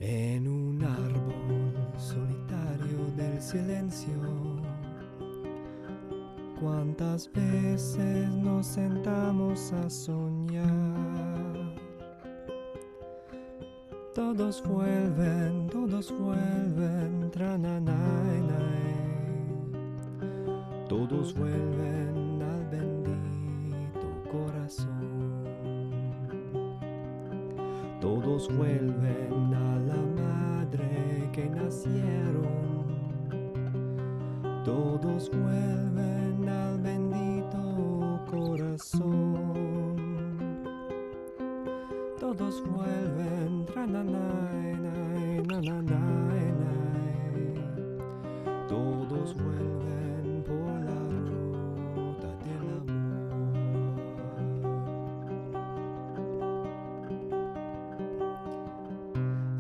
En un árbol solitario del silencio, cuántas veces nos sentamos a soñar. Todos vuelven, trananay, todos vuelven al bendito corazón. Todos vuelven a la madre que nacieron. Todos vuelven al bendito corazón. Todos vuelven, trananay, nananay, todos vuelven por la ruta del amor.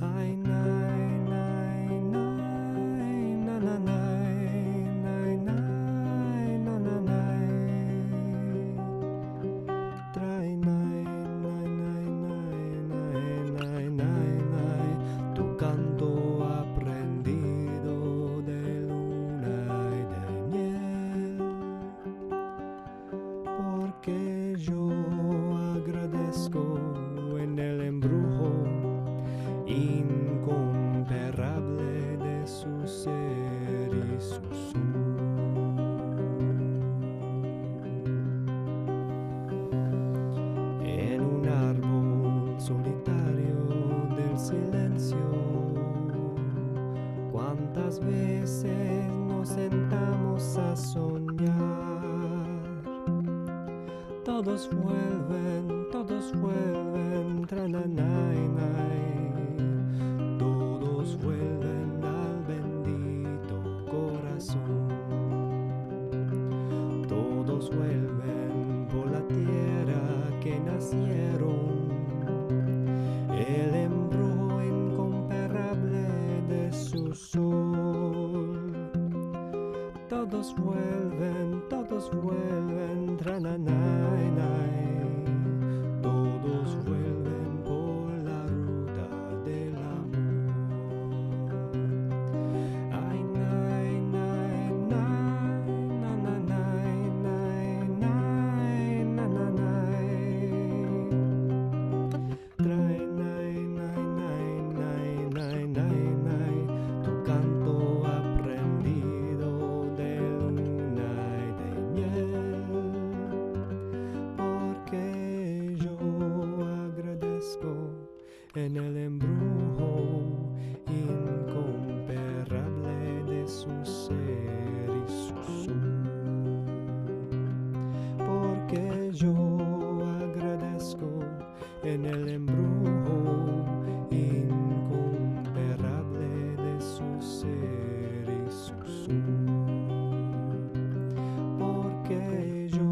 Ay, nay, nay, nay, nananay, nay, nay, nananay. Try, nay, nay, nay, nay, nay, nay, nay, tu canto aprendido de luna y de miel, porque yo agradezco en el embrujo incomparable de su ser y su sur. En un árbol solitario del silencio, cuántas veces nos sentamos a soñar. Todos vuelven, trananay, todos vuelven al bendito corazón. Todos vuelven por la tierra que nacieron. El embrujo incomparable de su sol. Todos vuelven, trananay, todos vuelven por la ruta del amor. Ay, nay, nay, nay, nananay, nay, nay, nananay. Try, nay, nay, nay, nay, nay, nay, tu canto aprendido de luna y de miel, porque yo agradezco en el embrujo incomparable de su ser y su sur, porque yo agradezco en el embrujo incomparable de su ser y su sur, porque yo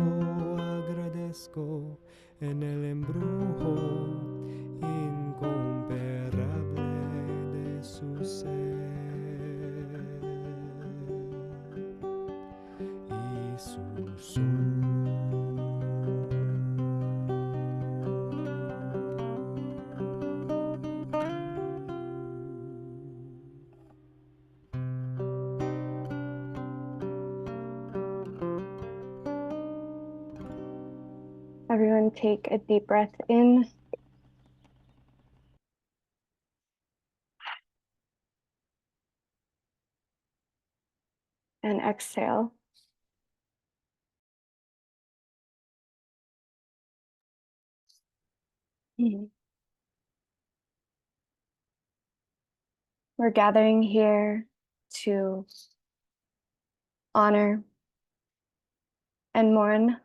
agradezco en el embrujo incomparable de su ser y su sur. Everyone take a deep breath in and exhale. We're gathering here to honor and mourn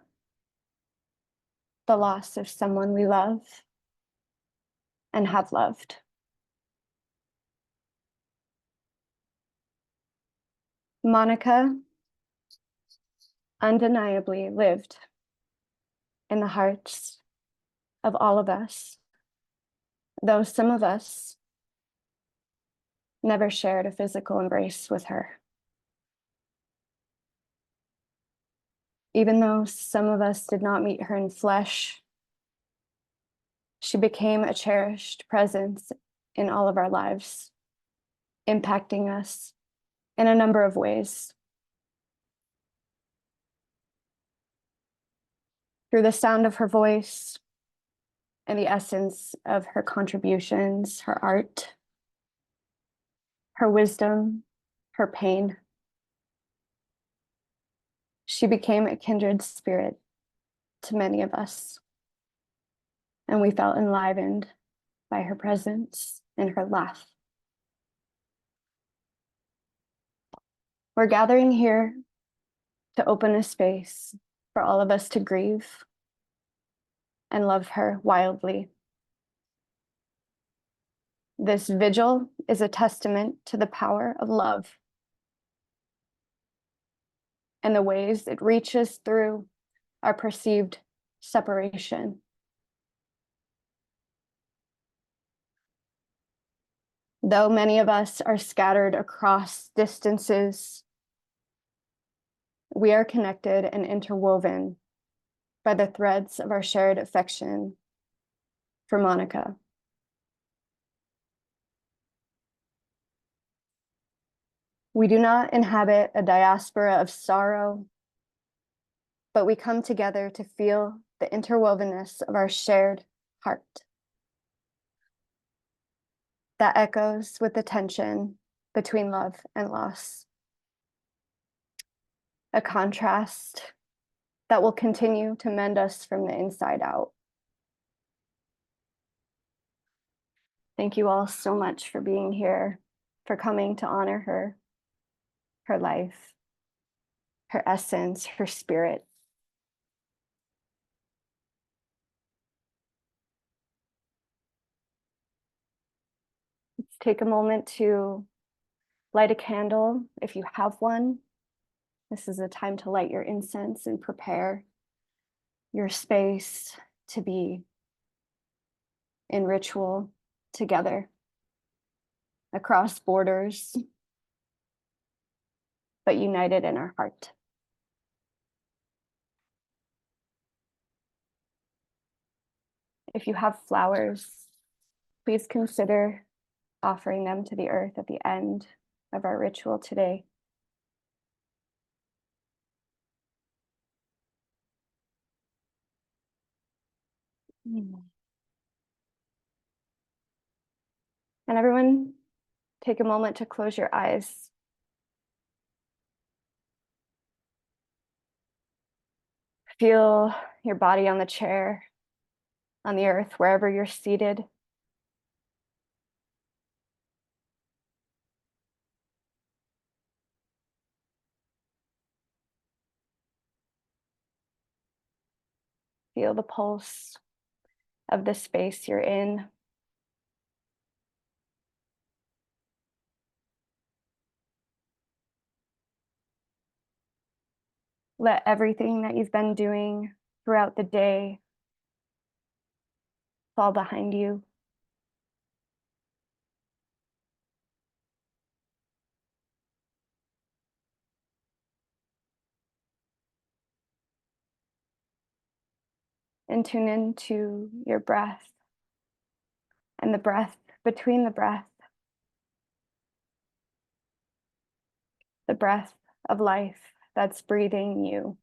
the loss of someone we love and have loved. Monica undeniably lived in the hearts of all of us, though some of us never shared a physical embrace with her. Even though some of us did not meet her in flesh, she became a cherished presence in all of our lives, impacting us in a number of ways. Through the sound of her voice and the essence of her contributions, her art, her wisdom, her pain, she became a kindred spirit to many of us, and we felt enlivened by her presence and her laugh. We're gathering here to open a space for all of us to grieve and love her wildly. This vigil is a testament to the power of love and the ways it reaches through our perceived separation. Though many of us are scattered across distances, we are connected and interwoven by the threads of our shared affection for Monica. We do not inhabit a diaspora of sorrow, but we come together to feel the interwovenness of our shared heart that echoes with the tension between love and loss. A contrast that will continue to mend us from the inside out. Thank you all so much for being here, for coming to honor her, her life, her essence, her spirit. Let's take a moment to light a candle if you have one. This is a time to light your incense and prepare your space to be in ritual together across borders, but united in our heart. If you have flowers, please consider offering them to the earth at the end of our ritual today. And everyone, take a moment to close your eyes. Feel your body on the chair, on the earth, wherever you're seated. Feel the pulse of the space you're in. Let everything that you've been doing throughout the day fall behind you. And tune into your breath and the breath between the breath of life that's breathing you.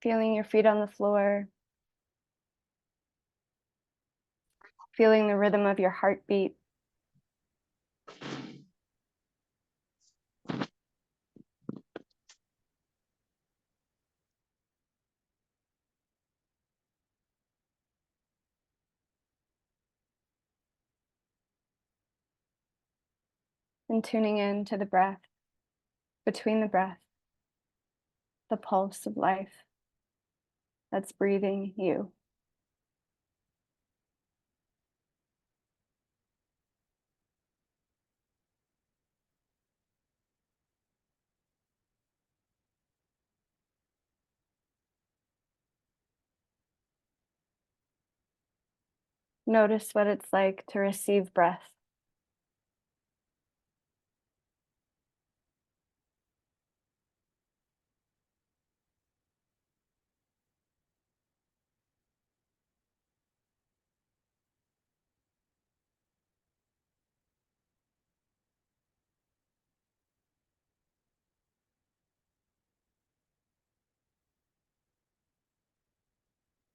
Feeling your feet on the floor, feeling the rhythm of your heartbeat. And tuning in to the breath, between the breath, the pulse of life that's breathing you. Notice what it's like to receive breath.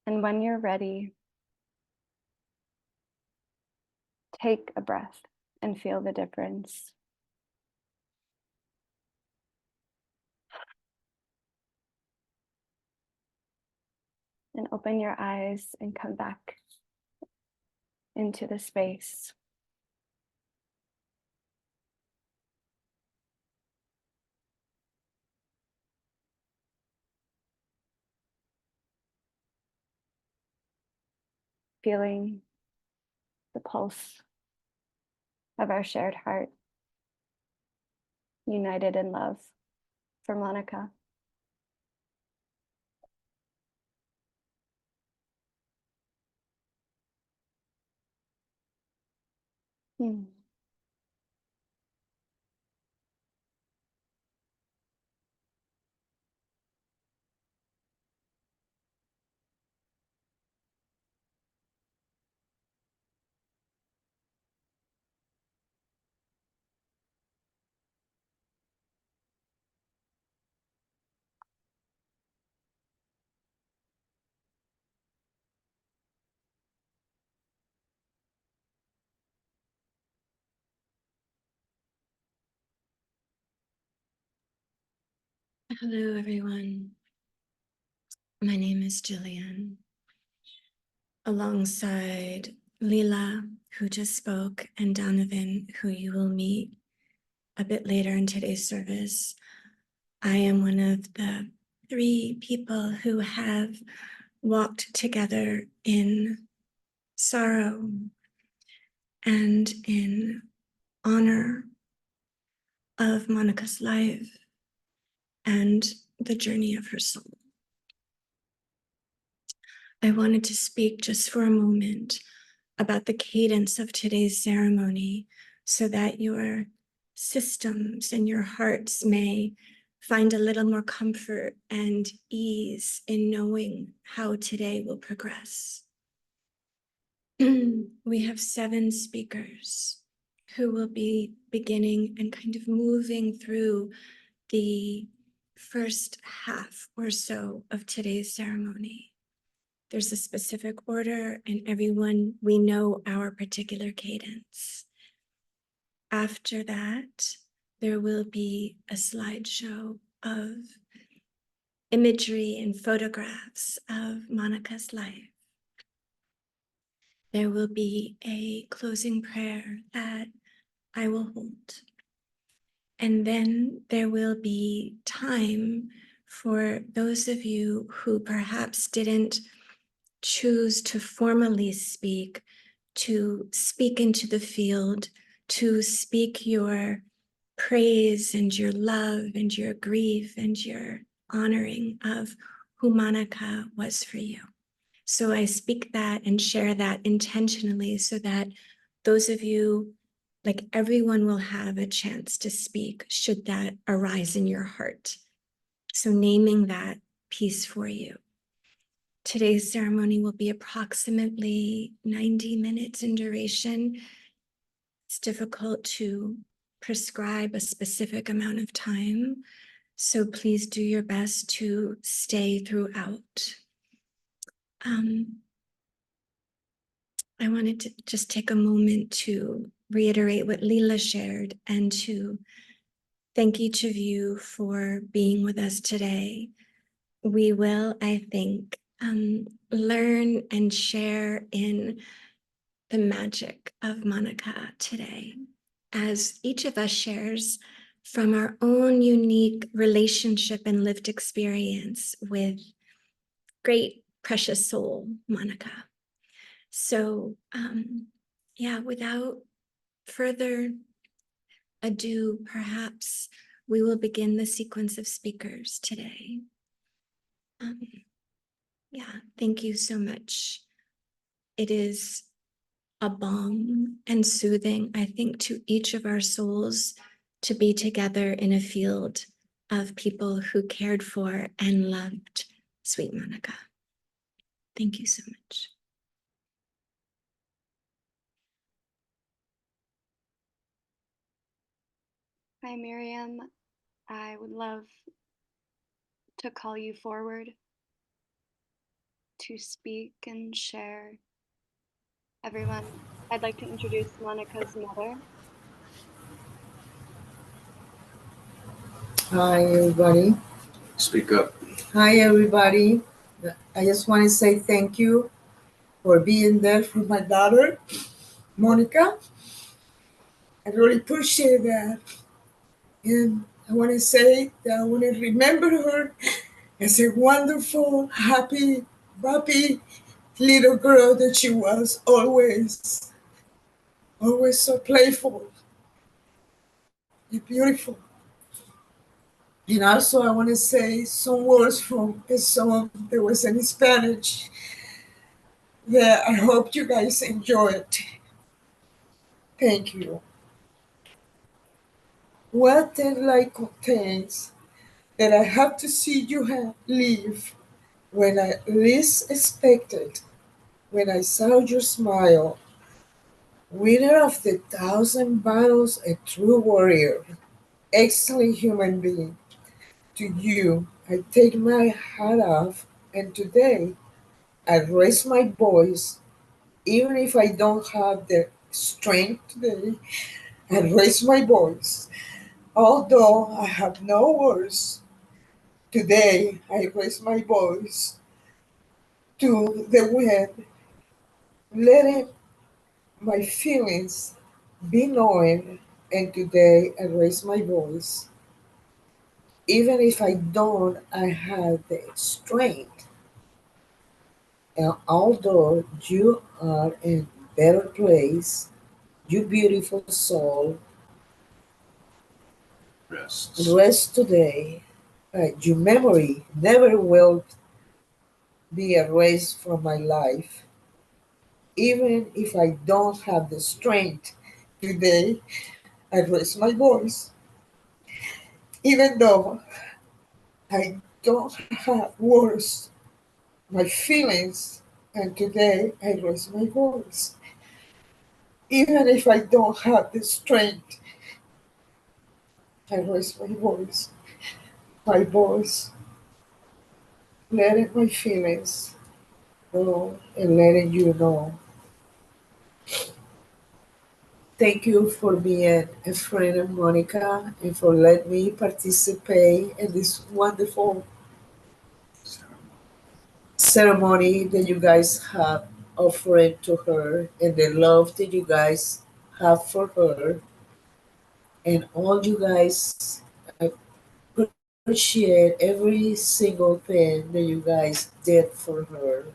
And when you're ready, take a breath and feel the difference. And open your eyes and come back into the space. Feeling the pulse of our shared heart, united in love for Monica. Hmm. Hello, everyone. My name is Jillian. Alongside Leela, who just spoke, and Donovan, who you will meet a bit later in today's service, I am one of the 3 people who have walked together in sorrow and in honor of Monica's life and the journey of her soul. I wanted to speak just for a moment about the cadence of today's ceremony so that your systems and your hearts may find a little more comfort and ease in knowing how today will progress. We have 7 speakers who will be beginning and kind of moving through the first half or so of today's ceremony. There's a specific order, and everyone, we know our particular cadence. After that, there will be a slideshow of imagery and photographs of Monica's life. There will be a closing prayer that I will hold. And then there will be time for those of you who perhaps didn't choose to formally speak, to speak into the field, to speak your praise and your love and your grief and your honoring of who Monica was for you. So I speak that and share that intentionally so that those of you, like everyone, will have a chance to speak should that arise in your heart. So naming that piece for you. Today's ceremony will be approximately 90 minutes in duration. It's difficult to prescribe a specific amount of time, so please do your best to stay throughout. I wanted to just take a moment to reiterate what Leela shared and to thank each of you for being with us today. We will, I think, learn and share in the magic of Monica today. as each of us shares from our own unique relationship and lived experience with great, precious soul, Monica. So, yeah, without further ado, perhaps we will begin the sequence of speakers today. Yeah, thank you so much. It is a balm and soothing, I think, to each of our souls to be together in a field of people who cared for and loved sweet Monica. Thank you so much. Hi, Miriam. I would love to call you forward to speak and share. Everyone, I'd like to introduce Monica's mother. Hi, everybody. Speak up. Hi, everybody. I just want to say thank you for being there for my daughter, Monica. I really appreciate that. And I want to say that I want to remember her as a wonderful, happy little girl that she was, always so playful and beautiful. And also, I want to say some words from a song that was in Spanish that I hope you guys enjoy it. Thank you. What the light contains that I have to see you leave when I least expected, when I saw your smile, winner of the 1,000 battles, a true warrior, excellent human being. To you, I take my hat off, and today I raise my voice, even if I don't have the strength today, I raise my voice. Although I have no words, today I raise my voice to the wind, letting my feelings be known, and today I raise my voice. Even if I don't, I have the strength. And although you are in a better place, you beautiful soul, rest today. Your memory never will be erased from my life. Even if I don't have the strength today, I raise my voice. Even though I don't have words, my feelings, and today I raise my voice. Even if I don't have the strength, I raise my voice. My voice, letting my feelings know and letting you know. Thank you for being a friend of Monica and for letting me participate in this wonderful ceremony that you guys have offered to her and the love that you guys have for her. And all you guys, I appreciate every single thing that you guys did for her.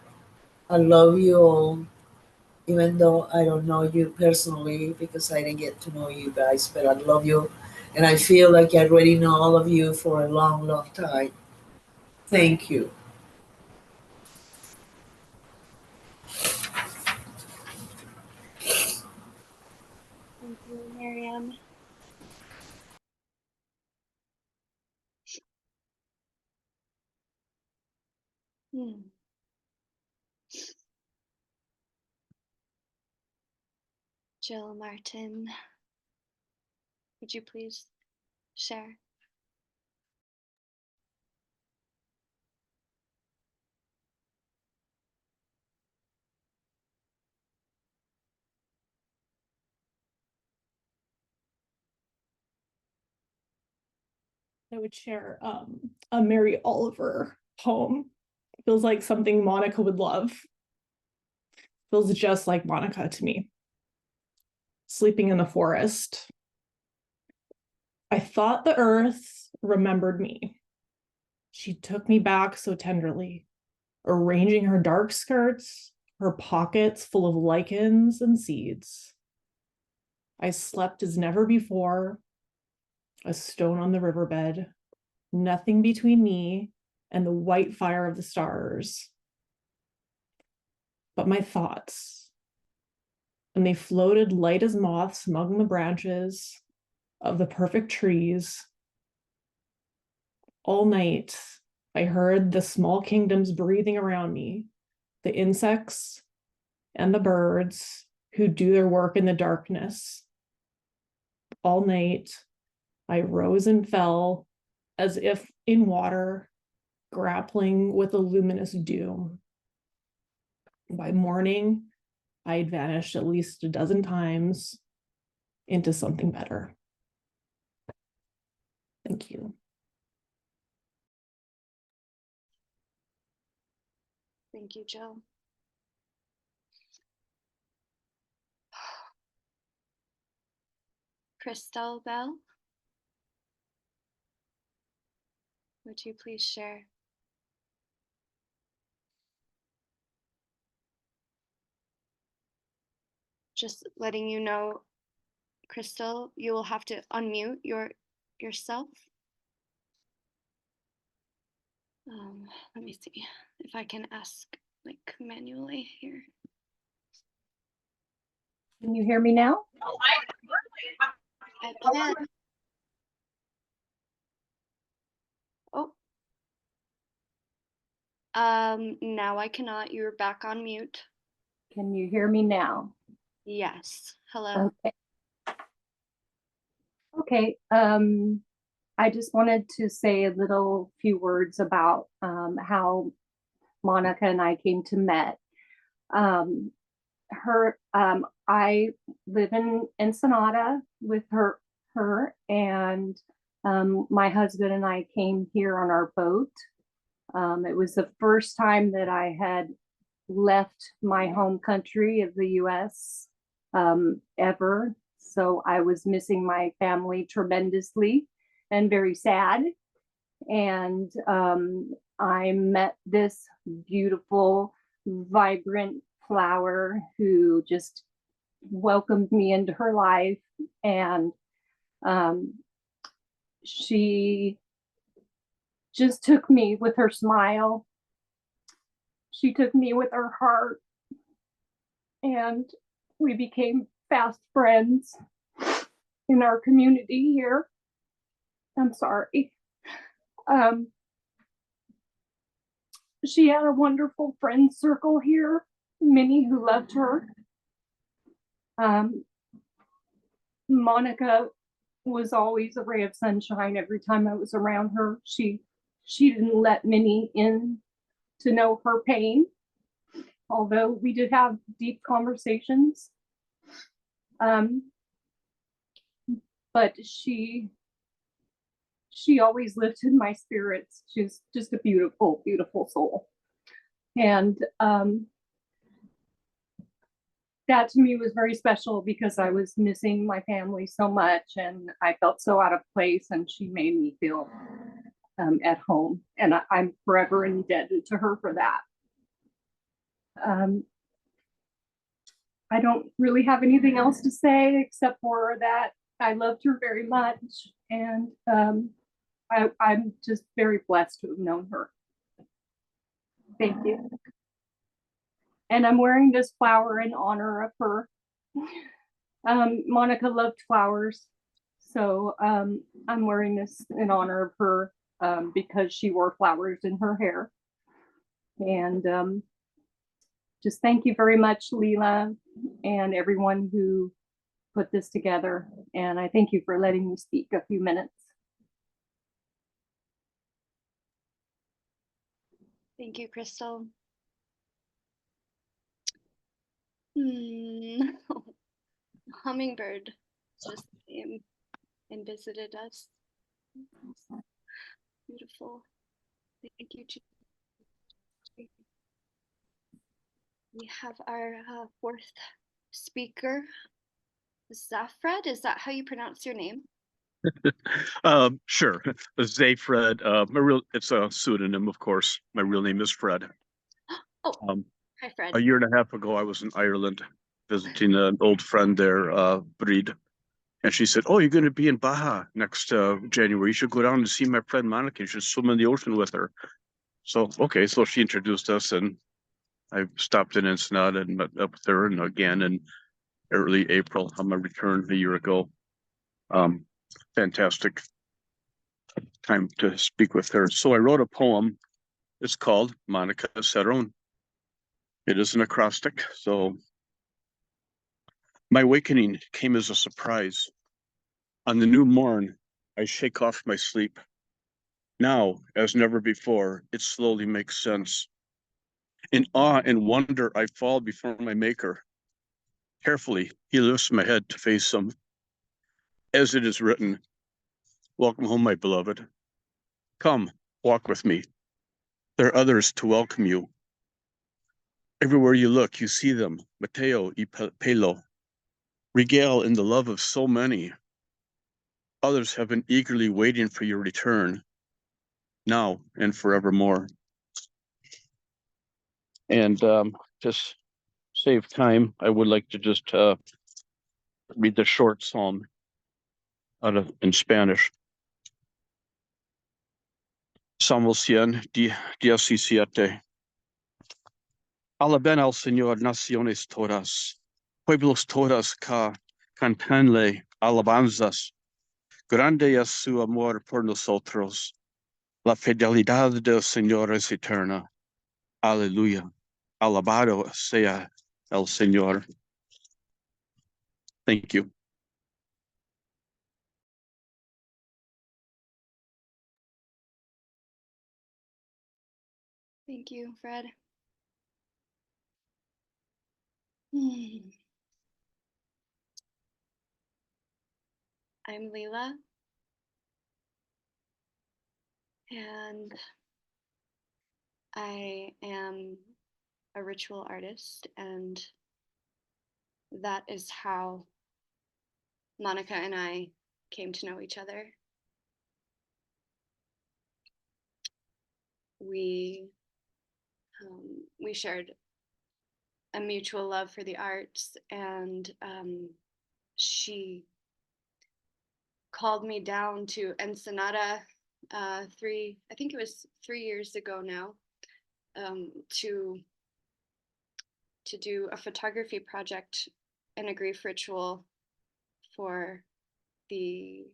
I love you all, even though I don't know you personally because I didn't get to know you guys, but I love you. And I feel like I already know all of you for a long, long time. Thank you. Thank you, Miriam. Jill Martin, would you please share? I would share a Mary Oliver poem. Feels like something Monica would love. Feels just like Monica to me. Sleeping in the forest. I thought the earth remembered me. She took me back so tenderly, arranging her dark skirts, her pockets full of lichens and seeds. I slept as never before, a stone on the riverbed, nothing between me and the white fire of the stars. But my thoughts, and they floated light as moths among the branches of the perfect trees. All night, I heard the small kingdoms breathing around me, the insects and the birds who do their work in the darkness. All night, I rose and fell as if in water, grappling with a luminous doom. By morning, I had vanished at least a dozen times into something better. Thank you. Thank you, Jill. Crystal Bell, would you please share? Just letting you know, Crystal, you will have to unmute yourself. Let me see if I can ask like manually here. Can you hear me now? I can. Oh. Now I cannot. You're back on mute. Can you hear me now? Yes. Hello. Okay. Okay. I just wanted to say a little few words about how Monica and I came to met. I live in Ensenada with her, and my husband and I came here on our boat. It was the first time that I had left my home country of the US ever. So I was missing my family tremendously and very sad. And I met this beautiful, vibrant flower who just welcomed me into her life. And she just took me with her smile. She took me with her heart, and we became fast friends in our community here. I'm sorry. She had a wonderful friend circle here, many who loved her. Monica was always a ray of sunshine every time I was around her. She didn't let many in to know her pain, although we did have deep conversations. But she always lifted my spirits. She's just a beautiful, beautiful soul. And that to me was very special because I was missing my family so much and I felt so out of place, and she made me feel at home. And I'm forever indebted to her for that. I don't really have anything else to say except for that I loved her very much, and I'm just very blessed to have known her. Thank you. And I'm wearing this flower in honor of her. Monica loved flowers, so I'm wearing this in honor of her because she wore flowers in her hair. And just thank you very much, Leela, and everyone who put this together. And I thank you for letting me speak a few minutes. Thank you, Crystal. Hummingbird just came and visited us. Beautiful. Thank you. We have our fourth speaker, Zafred. Is that how you pronounce your name? Sure. Fred. It's a pseudonym, of course. My real name is Fred. Oh, Um, hi, Fred. a year and a half ago, I was in Ireland visiting an old friend there, Breed, and she said, "Oh, you're going to be in Baja next January. You should go down and see my friend Monica. You should swim in the ocean with her." So, okay, so she introduced us, and I stopped in Ensenada and met up with her, and again in early April on my return a year ago. Fantastic time to speak with her. So I wrote a poem. It's called Monica Ceron. It is an acrostic. So my awakening came as a surprise. On the new morn, I shake off my sleep. Now, as never before, it slowly makes sense. In awe and wonder, I fall before my maker. Carefully, he lifts my head to face him. As it is written, welcome home, my beloved. Come, walk with me. There are others to welcome you. Everywhere you look, you see them, Mateo y Pelo, regale in the love of so many. Others have been eagerly waiting for your return, now and forevermore. And just save time, I would like to just read the short psalm in Spanish. Salmo 117. Alaben al Señor naciones todas, pueblos todas cantanle alabanzas. Grande es su amor por nosotros. La fidelidad del Señor es eterna. Aleluya. Alabado sea el Señor. Thank you. Thank you, Fred. I'm Leila, and I am a ritual artist, and that is how Monica and I came to know each other. We shared a mutual love for the arts, and she called me down to Ensenada I think it was 3 years ago now, to do a photography project and a grief ritual for the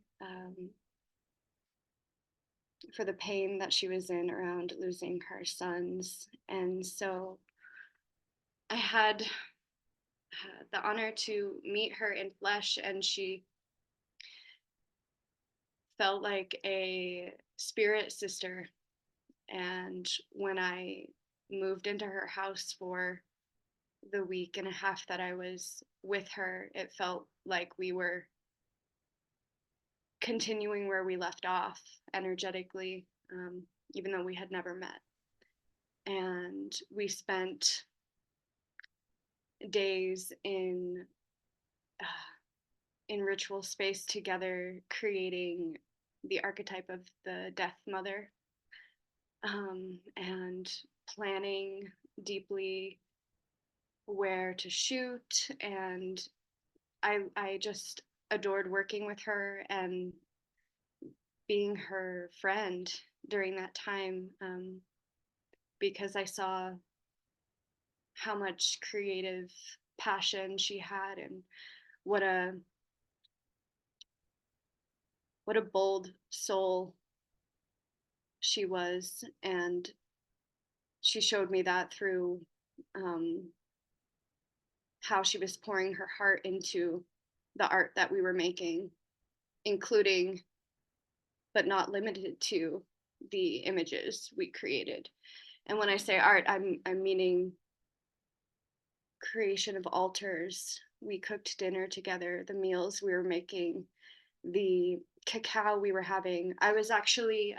pain that she was in around losing her sons. And so I had the honor to meet her in flesh, and she felt like a spirit sister. And when I moved into her house for the week and a half that I was with her, it felt like we were continuing where we left off energetically, even though we had never met. And we spent days in ritual space together, creating the archetype of the death mother, and planning deeply where to shoot. And I just adored working with her and being her friend during that time, because I saw how much creative passion she had, and what a bold soul she was. And she showed me that through how she was pouring her heart into the art that we were making, including but not limited to the images we created. And when I say art, I'm meaning creation of altars. We cooked dinner together, the meals we were making, the cacao we were having. I was actually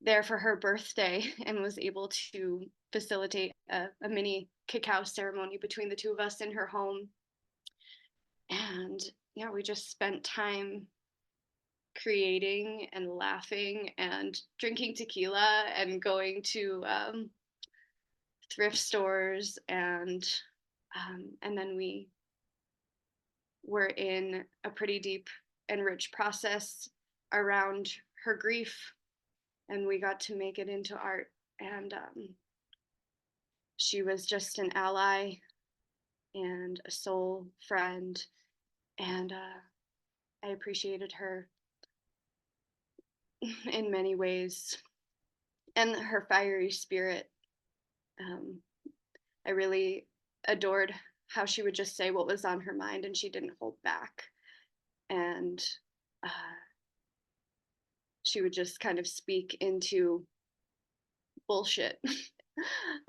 there for her birthday and was able to facilitate a mini cacao ceremony between the two of us in her home. And yeah, we just spent time creating and laughing and drinking tequila and going to thrift stores, and then we were in a pretty deep and rich process around her grief, and we got to make it into art. And she was just an ally and a soul friend, and I appreciated her in many ways, and her fiery spirit. I really adored how she would just say what was on her mind, and she didn't hold back. And she would just kind of speak into bullshit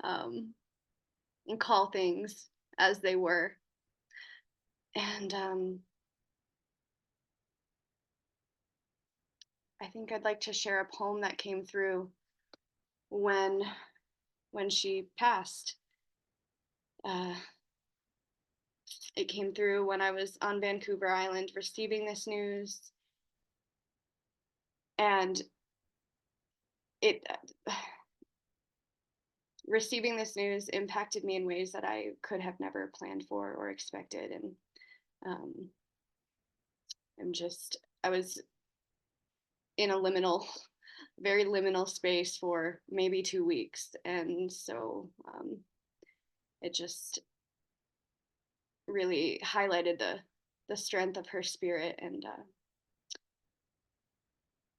and call things as they were. And I think I'd like to share a poem that came through when she passed. It came through when I was on Vancouver Island receiving this news, and receiving this news impacted me in ways that I could have never planned for or expected. And I was in a very liminal space for maybe 2 weeks. And so it just really highlighted the strength of her spirit.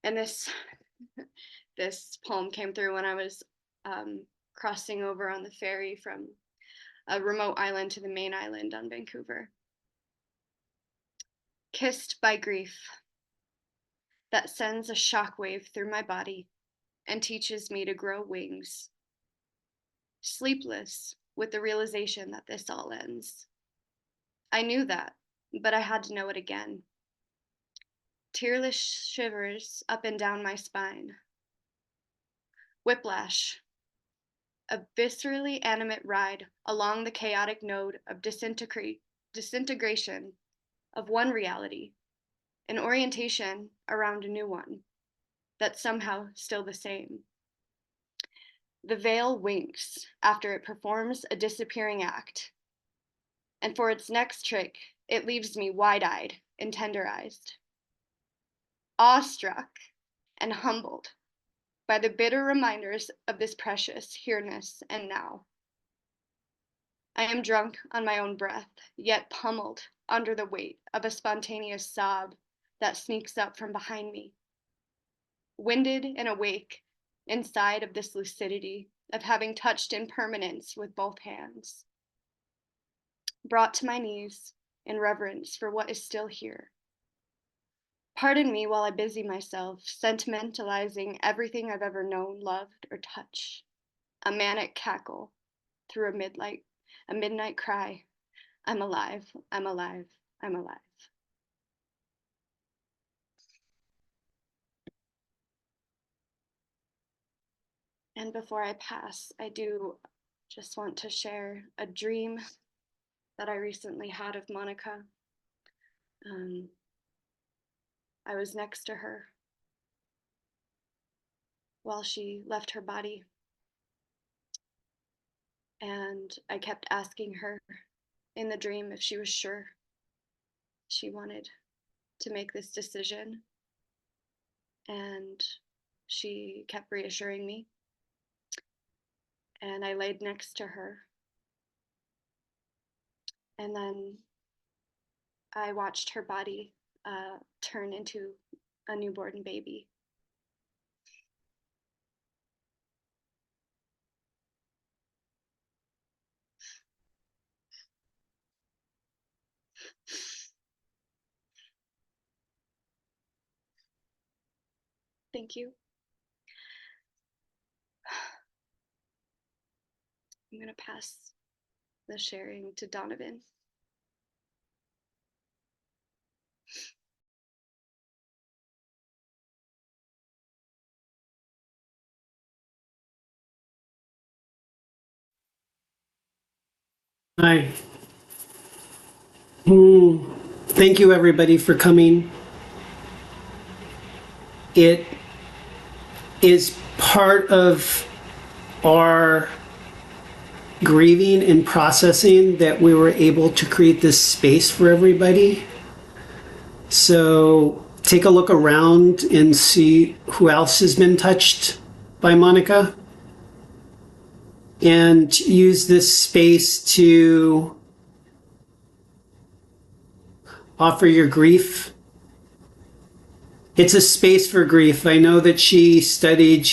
And this poem came through when I was crossing over on the ferry from a remote island to the main island on Vancouver. Kissed by grief that sends a shockwave through my body and teaches me to grow wings. Sleepless with the realization that this all ends. I knew that, but I had to know it again. Tearless shivers up and down my spine. Whiplash, a viscerally animate ride along the chaotic node of disintegration of one reality, an orientation around a new one that's somehow still the same. The veil winks after it performs a disappearing act, and for its next trick, it leaves me wide-eyed and tenderized, awestruck and humbled by the bitter reminders of this precious here-ness and now. I am drunk on my own breath, yet pummeled under the weight of a spontaneous sob that sneaks up from behind me. Winded and awake inside of this lucidity of having touched impermanence with both hands. Brought to my knees in reverence for what is still here. Pardon me while I busy myself sentimentalizing everything I've ever known, loved, or touched. A manic cackle through a midnight cry. I'm alive, I'm alive, I'm alive. And before I pass, I do just want to share a dream that I recently had of Monica. I was next to her while she left her body. And I kept asking her in the dream if she was sure she wanted to make this decision. And she kept reassuring me. And I laid next to her. And then I watched her body turn into a newborn baby. Thank you. I'm going to pass the sharing to Donovan. Hi. Thank you, everybody, for coming. it is part of our grieving and processing that we were able to create this space for everybody. So take a look around and see who else has been touched by Monica, and use this space to offer your grief. It's a space for grief. I know that she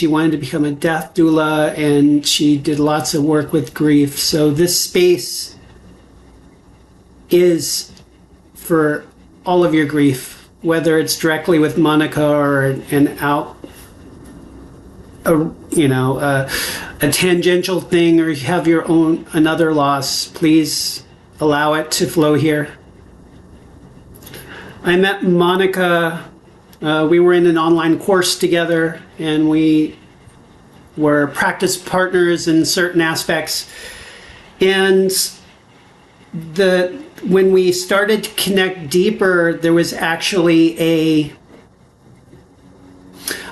wanted to become a death doula, and she did lots of work with grief. So this space is for all of your grief, whether it's directly with Monica or a tangential thing, or you have your own another loss. Please allow it to flow here. I met Monica. We were in an online course together, and we were practice partners in certain aspects. And when we started to connect deeper, there was actually a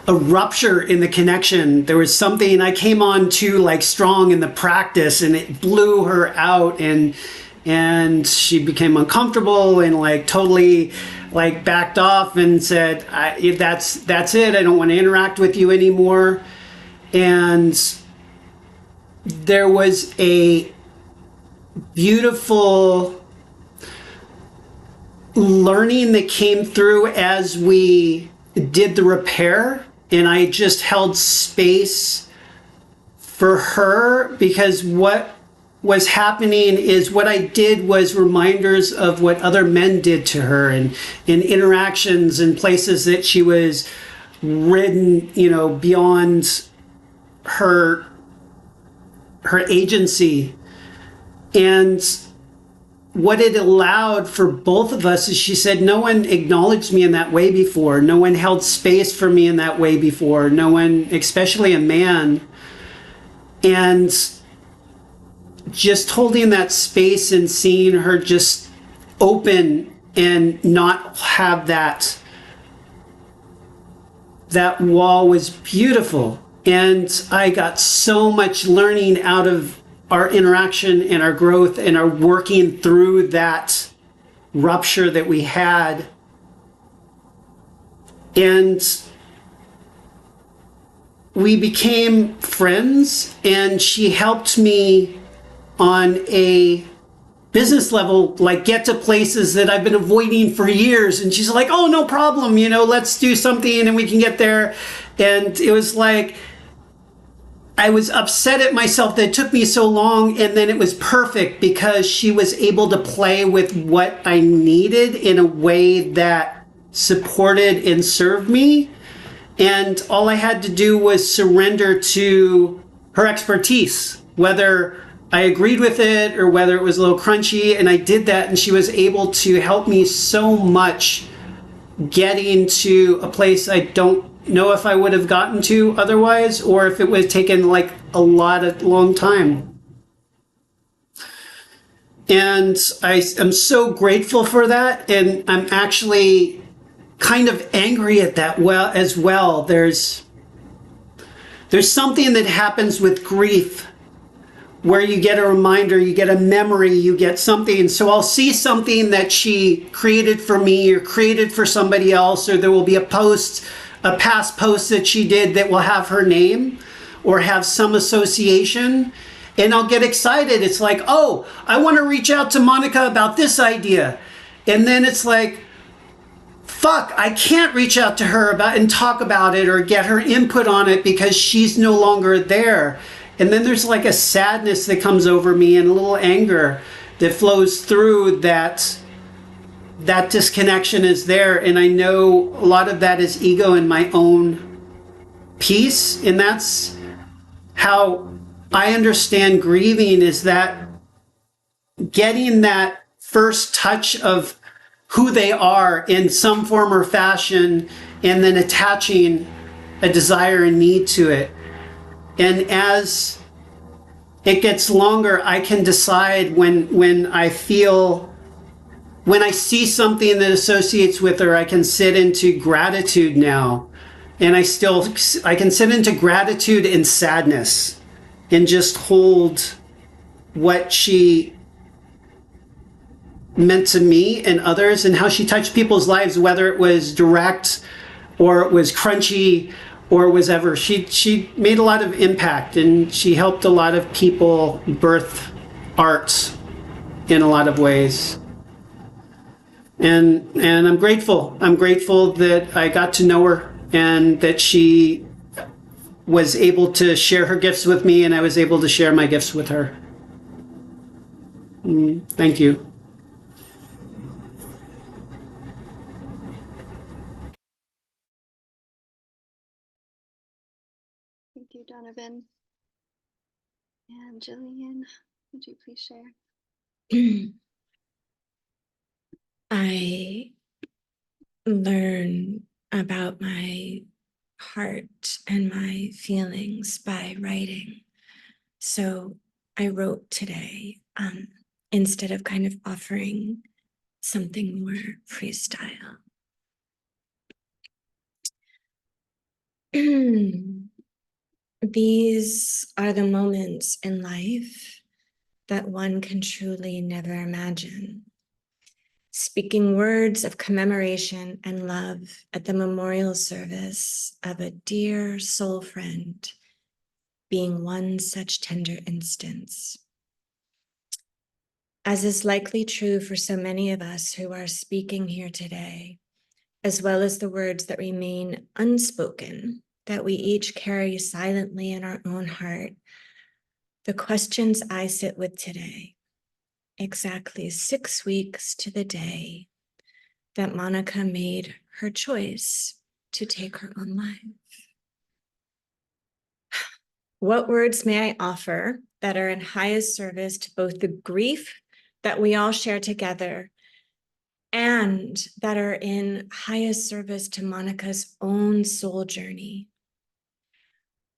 rupture in the connection. There was something I came on to like strong in the practice, and it blew her out, and she became uncomfortable and like totally like backed off and said, that's it. I don't want to interact with you anymore. And there was a beautiful learning that came through as we did the repair, and I just held space for her, because what was happening is what I did was reminders of what other men did to her, and in interactions and places that she was ridden, beyond her agency. And what it allowed for both of us is, she said, no one acknowledged me in that way before. No one held space for me in that way before. No one, especially a man. And just holding that space and seeing her just open and not have that wall was beautiful. And I got so much learning out of our interaction and our growth and our working through that rupture that we had. And we became friends, and she helped me on a business level, like get to places that I've been avoiding for years. And she's like, oh, no problem, let's do something and we can get there. And it was like, I was upset at myself that it took me so long, and then it was perfect because she was able to play with what I needed in a way that supported and served me. And all I had to do was surrender to her expertise, whether I agreed with it or whether it was a little crunchy, and I did that, and she was able to help me so much getting to a place I don't know if I would have gotten to otherwise, or if it would have taken like a long time. And I am so grateful for that, and I'm actually kind of angry at that as well. There's something that happens with grief where you get a reminder, you get a memory, you get something. So I'll see something that she created for me or created for somebody else, or there will be a past post that she did that will have her name or have some association, and I'll get excited. It's like, oh, I want to reach out to Monica about this idea. And then it's like, fuck, I can't reach out to her about and talk about it or get her input on it because she's no longer there. And then there's like a sadness that comes over me and a little anger that flows through that disconnection is there. And I know a lot of that is ego in my own piece. And that's how I understand grieving, is that getting that first touch of who they are in some form or fashion, and then attaching a desire and need to it. And as it gets longer, I can decide when I see something that associates with her, I can sit into gratitude now and I can sit into gratitude and sadness and just hold what she meant to me and others, and how she touched people's lives, whether it was direct or it was crunchy or was ever. She made a lot of impact, and she helped a lot of people birth art in a lot of ways. And I'm grateful. I'm grateful that I got to know her and that she was able to share her gifts with me, and I was able to share my gifts with her. Thank you. Thank you, Donovan. And Jillian, would you please share? I learn about my heart and my feelings by writing. So I wrote today instead of kind of offering something more freestyle. These are the moments in life that one can truly never imagine. Speaking words of commemoration and love at the memorial service of a dear soul friend being one such tender instance. As is likely true for so many of us who are speaking here today, as well as the words that remain unspoken, that we each carry silently in our own heart, the questions I sit with today, exactly 6 weeks to the day that Monica made her choice to take her own life. What words may I offer that are in highest service to both the grief that we all share together and that are in highest service to Monica's own soul journey?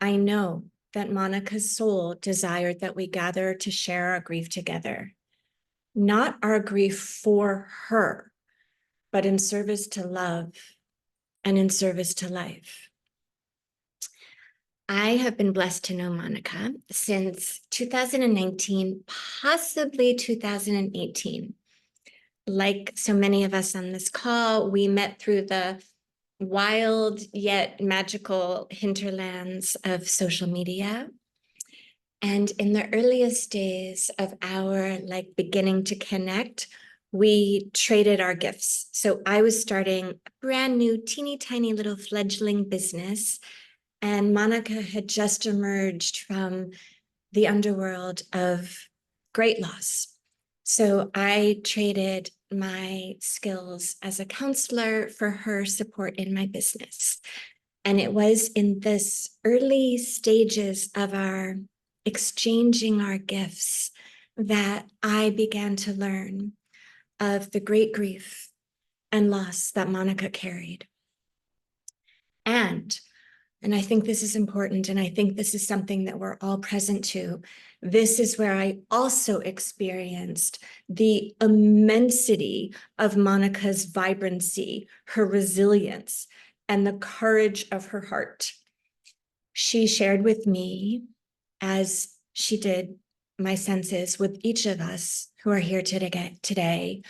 I know that Monica's soul desired that we gather to share our grief together, not our grief for her, but in service to love and in service to life. I have been blessed to know Monica since 2019, possibly 2018. Like so many of us on this call, we met through the wild yet magical hinterlands of social media. And in the earliest days of our beginning to connect, we traded our gifts. So I was starting a brand new, teeny tiny little fledgling business, and Monica had just emerged from the underworld of great loss. So I traded my skills as a counselor for her support in my business. And it was in this early stages of our exchanging our gifts that I began to learn of the great grief and loss that Monica carried. And I think this is important, and I think this is something that we're all present to. This is where I also experienced the immensity of Monica's vibrancy, her resilience, and the courage of her heart. She shared with me, as she did my senses with each of us who are here today,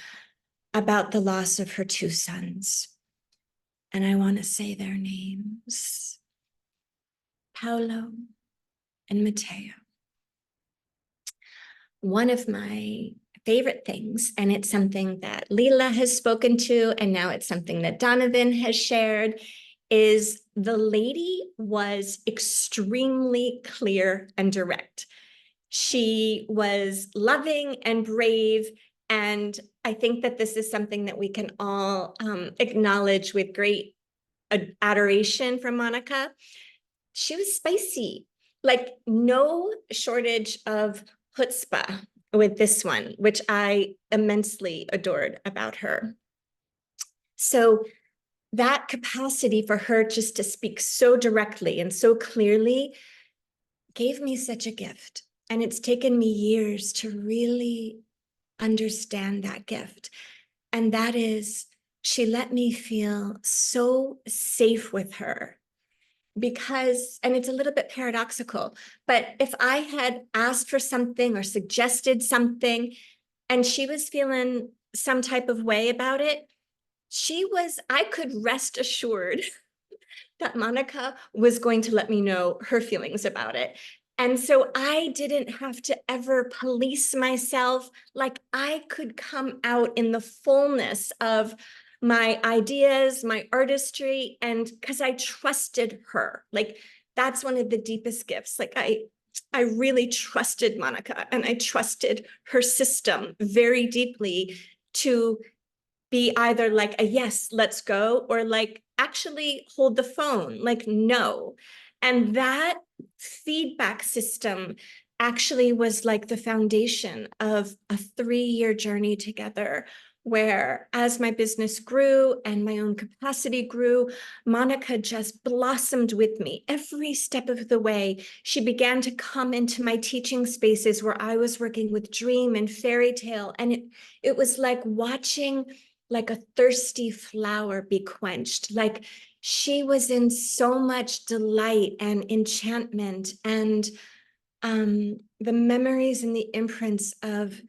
about the loss of her 2 sons. And I want to say their names: Paolo and Matteo. One of my favorite things, and it's something that Leela has spoken to, and now it's something that Donovan has shared, is the lady was extremely clear and direct. She was loving and brave, and I think that this is something that we can all acknowledge with great adoration from Monica. She was spicy, no shortage of chutzpah with this one, which I immensely adored about her. So that capacity for her just to speak so directly and so clearly gave me such a gift. And it's taken me years to really understand that gift. And that is, she let me feel so safe with her because, and it's a little bit paradoxical, but if I had asked for something or suggested something and she was feeling some type of way about it, I could rest assured that Monica was going to let me know her feelings about it. And so I didn't have to ever police myself. Like, I could come out in the fullness of my ideas, my artistry, and because I trusted her. Like, that's one of the deepest gifts. Like, I really trusted Monica, and I trusted her system very deeply to be either like a yes, let's go, or like, actually hold the phone, like, no. And that feedback system actually was like the foundation of a 3-year journey together, where as my business grew and my own capacity grew, Monica just blossomed with me every step of the way. She began to come into my teaching spaces where I was working with dream and fairy tale. And it was like watching like a thirsty flower be quenched. Like, she was in so much delight and enchantment, and the memories and the imprints of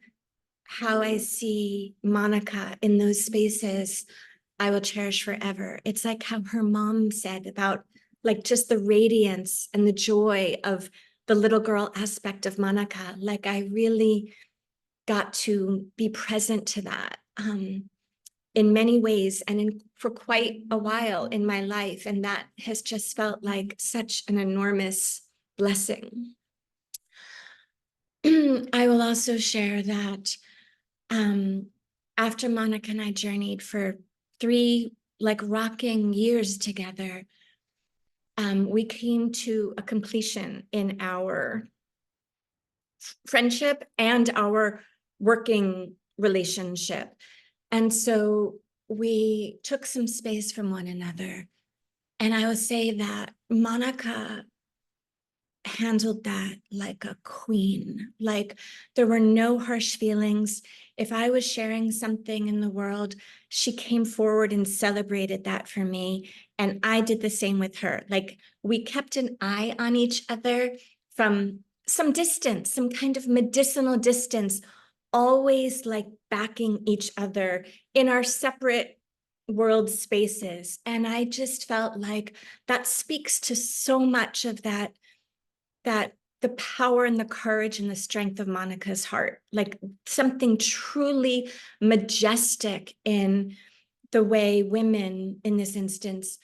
how I see Monica in those spaces, I will cherish forever. It's like how her mom said about like just the radiance and the joy of the little girl aspect of Monica. Like, I really got to be present to that. In many ways and for quite a while in my life. And that has just felt like such an enormous blessing. I will also share that after Monica and I journeyed for 3 like rocking years together, we came to a completion in our friendship and our working relationship. And so we took some space from one another. And I will say that Monica handled that like a queen. Like, there were no harsh feelings. If I was sharing something in the world, she came forward and celebrated that for me. And I did the same with her. Like, we kept an eye on each other from some distance, some kind of medicinal distance, always like backing each other in our separate world spaces. And I just felt like that speaks to so much of that the power and the courage and the strength of Monica's heart, like something truly majestic in the way women in this instance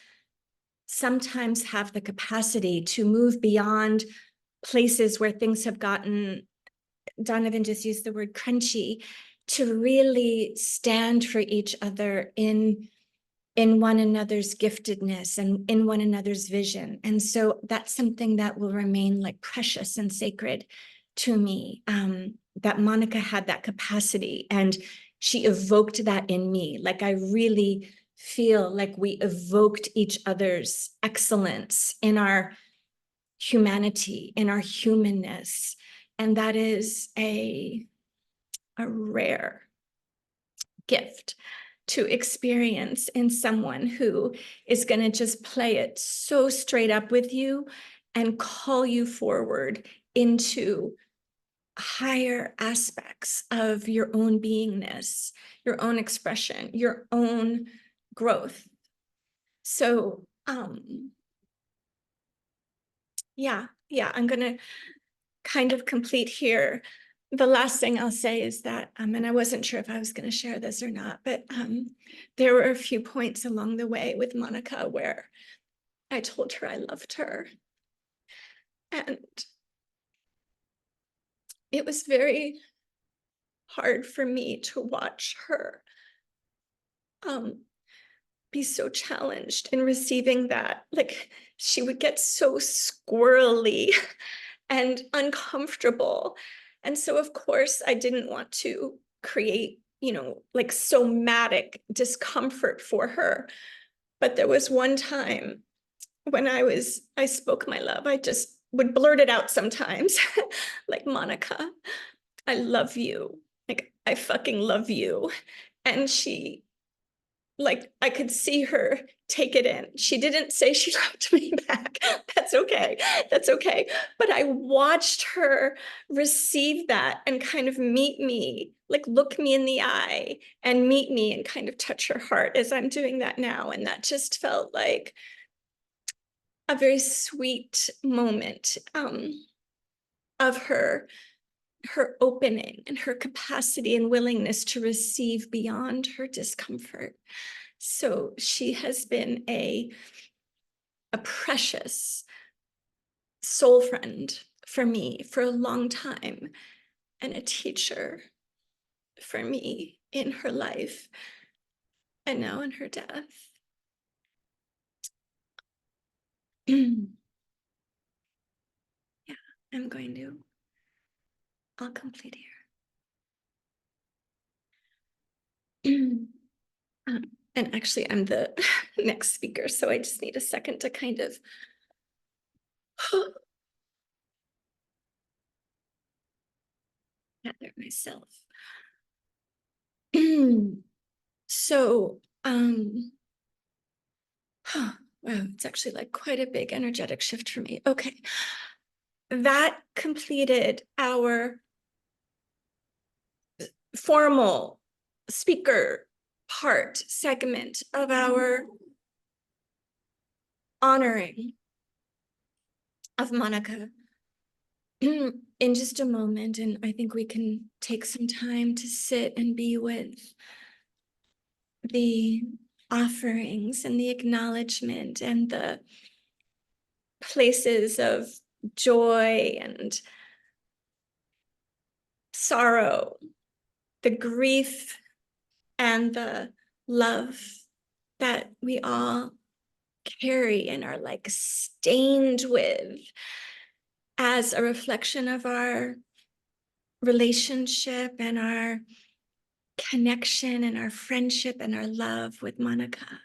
sometimes have the capacity to move beyond places where things have gotten, Donovan just used the word crunchy, to really stand for each other in one another's giftedness and in one another's vision. And so that's something that will remain like precious and sacred to me, that Monica had that capacity and she evoked that in me. Like, I really feel like we evoked each other's excellence in our humanity, in our humanness. And that is a rare gift to experience in someone who is going to just play it so straight up with you and call you forward into higher aspects of your own beingness, your own expression, your own growth. So, yeah, I'm going to kind of complete here. The last thing I'll say is that, and I wasn't sure if I was going to share this or not, but there were a few points along the way with Monica where I told her I loved her. And it was very hard for me to watch her be so challenged in receiving that. Like, she would get so squirrely and uncomfortable. And so, of course, I didn't want to create, like somatic discomfort for her. But there was one time when I spoke my love. I just would blurt it out sometimes, like, Monica, I love you. Like, I fucking love you. And she like I could see her take it in. She didn't say she loved me back. That's okay. That's okay. But I watched her receive that and kind of meet me, like look me in the eye and meet me and kind of touch her heart as I'm doing that now. And that just felt like a very sweet moment of her opening and her capacity and willingness to receive beyond her discomfort. So she has been a precious soul friend for me for a long time, and a teacher for me in her life and now in her death. Yeah, I'll complete here. And actually, I'm the next speaker, so I just need a second to kind of gather myself. So, wow, it's actually like quite a big energetic shift for me. Okay, that completed our formal speaker part segment of our honoring of Monica. In just a moment, and I think we can take some time to sit and be with the offerings and the acknowledgement and the places of joy and sorrow, the grief and the love that we all carry and are like stained with as a reflection of our relationship and our connection and our friendship and our love with Monica.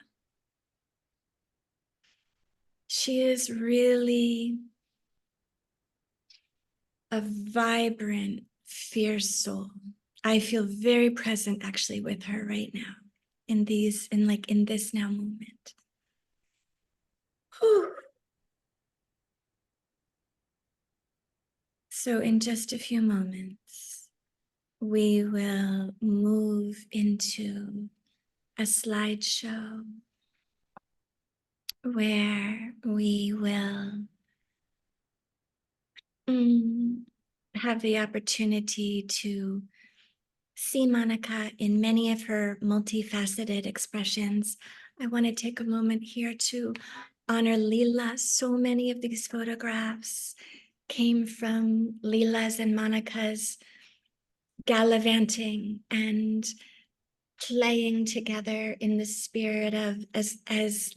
She is really a vibrant, fierce soul. I feel very present actually with her right now in this now moment. Whew. So in just a few moments, we will move into a slideshow where we will have the opportunity to see Monica in many of her multifaceted expressions. I want to take a moment here to honor Leela. So many of these photographs came from Leela's and Monica's gallivanting and playing together in the spirit of, as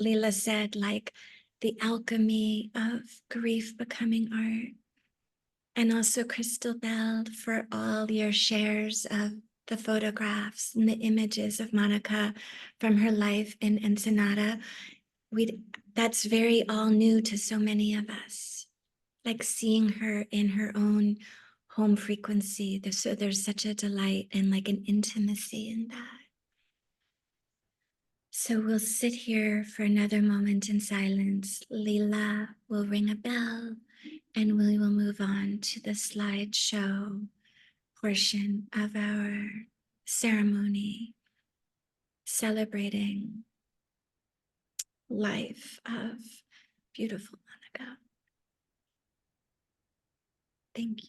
Leela said, like the alchemy of grief becoming art. And also Crystal Bell for all your shares of the photographs and the images of Monica from her life in Ensenada. That's very all new to so many of us, like seeing her in her own home frequency. So there's such a delight and like an intimacy in that. So we'll sit here for another moment in silence. Leela will ring a bell and we will move on to the slideshow portion of our ceremony, celebrating life of beautiful Monica. Thank you.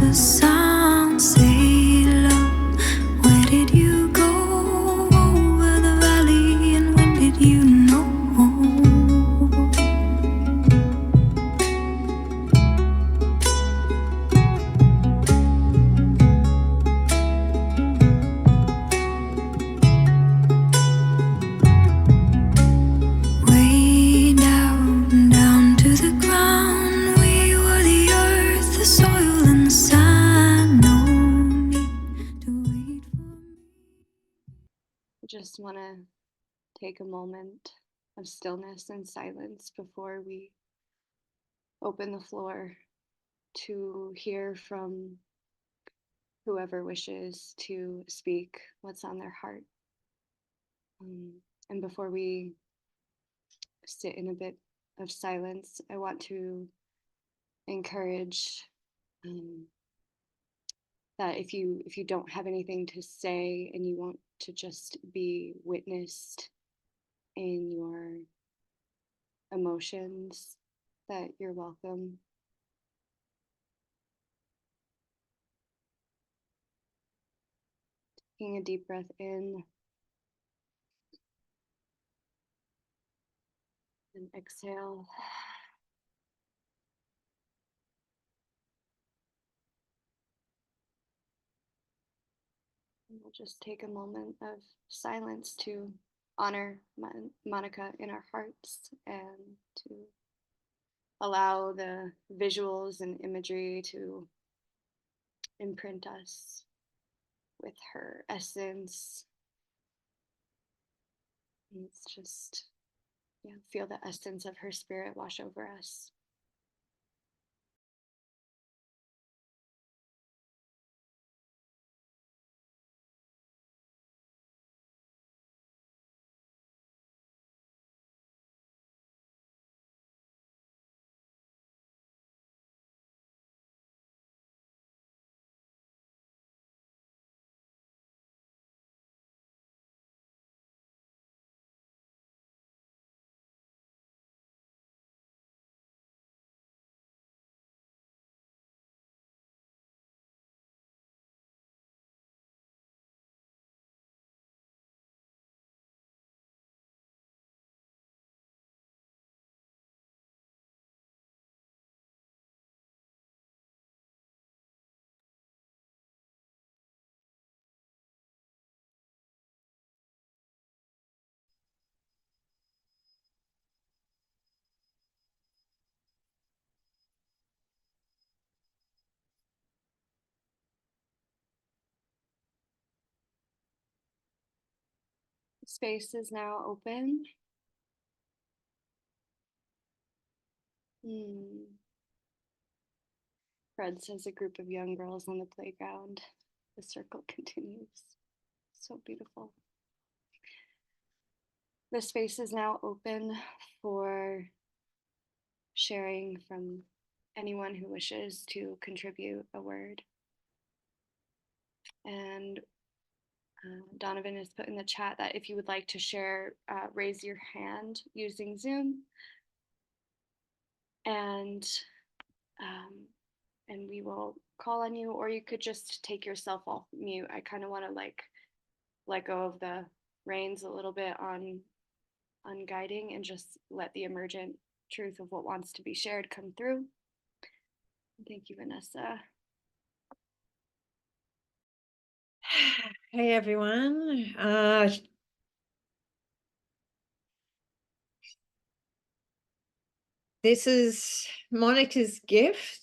the sound say low. Where did you go over the valley, and when did you know? Way down, down to the ground. We were the earth, the soil, and the sand. No need to wait for me. I just want to take a moment of stillness and silence before we open the floor to hear from whoever wishes to speak what's on their heart. And before we sit in a bit of silence, I want to encourage that if you don't have anything to say and you want to just be witnessed in your emotions, that you're welcome. Taking a deep breath in and exhale. And we'll just take a moment of silence to honor Monica in our hearts and to allow the visuals and imagery to imprint us with her essence. And it's just, feel the essence of her spirit wash over us. The space is now open. Fred says a group of young girls on the playground. The circle continues. So beautiful. The space is now open for sharing from anyone who wishes to contribute a word. And Donovan has put in the chat that if you would like to share, raise your hand using Zoom. And we will call on you, or you could just take yourself off mute. I kind of want to let go of the reins a little bit on guiding and just let the emergent truth of what wants to be shared come through. Thank you, Vanessa. Hey everyone. This is Monica's gift.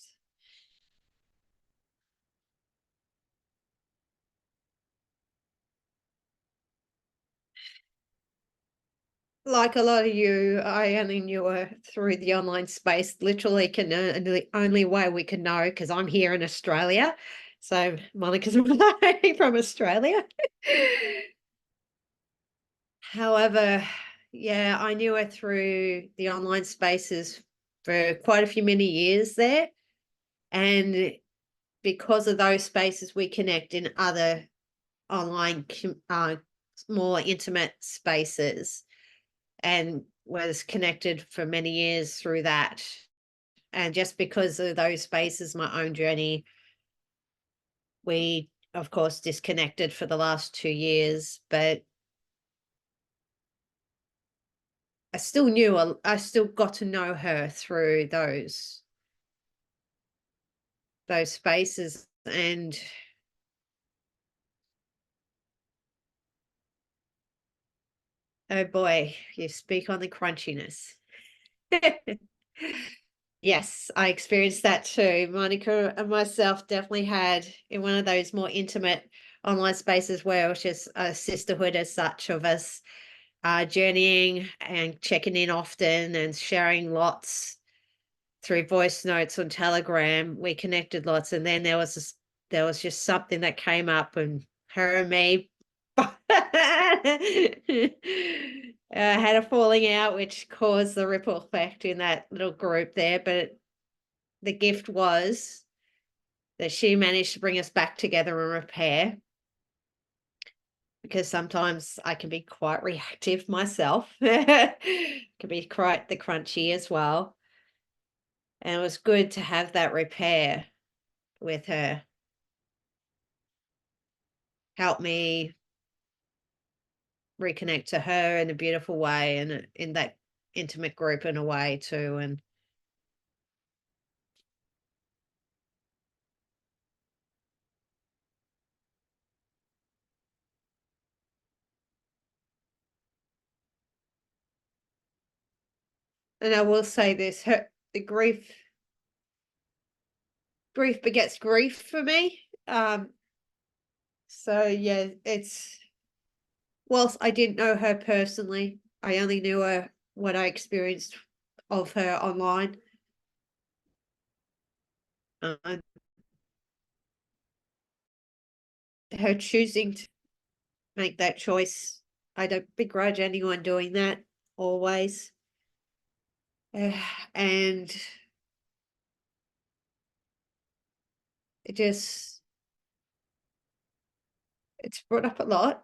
Like a lot of you, I only knew her through the online space. Literally, the only way we can know, because I'm here in Australia. So Monica's from Australia. However, yeah, I knew her through the online spaces for quite a few many years there. And because of those spaces, we connect in other online, more intimate spaces, and was connected for many years through that. And just because of those spaces, my own journey we, of course, disconnected for the last 2 years, but I still got to know her through those spaces. And oh boy, you speak on the crunchiness. Yes, I experienced that too. Monica and myself definitely had in one of those more intimate online spaces where it was just a sisterhood as such of us journeying and checking in often and sharing lots through voice notes on Telegram. We connected lots, and then there was just something that came up, and her and me had a falling out, which caused the ripple effect in that little group there. But the gift was that she managed to bring us back together and repair, because sometimes I can be quite reactive myself. Can be quite the crunchy as well. And it was good to have that repair with her. Help me reconnect to her in a beautiful way, and in that intimate group in a way too. And I will say this, the grief begets grief for me. So yeah, whilst I didn't know her personally, I only knew her what I experienced of her online. Her choosing to make that choice, I don't begrudge anyone doing that, always. And it's brought up a lot.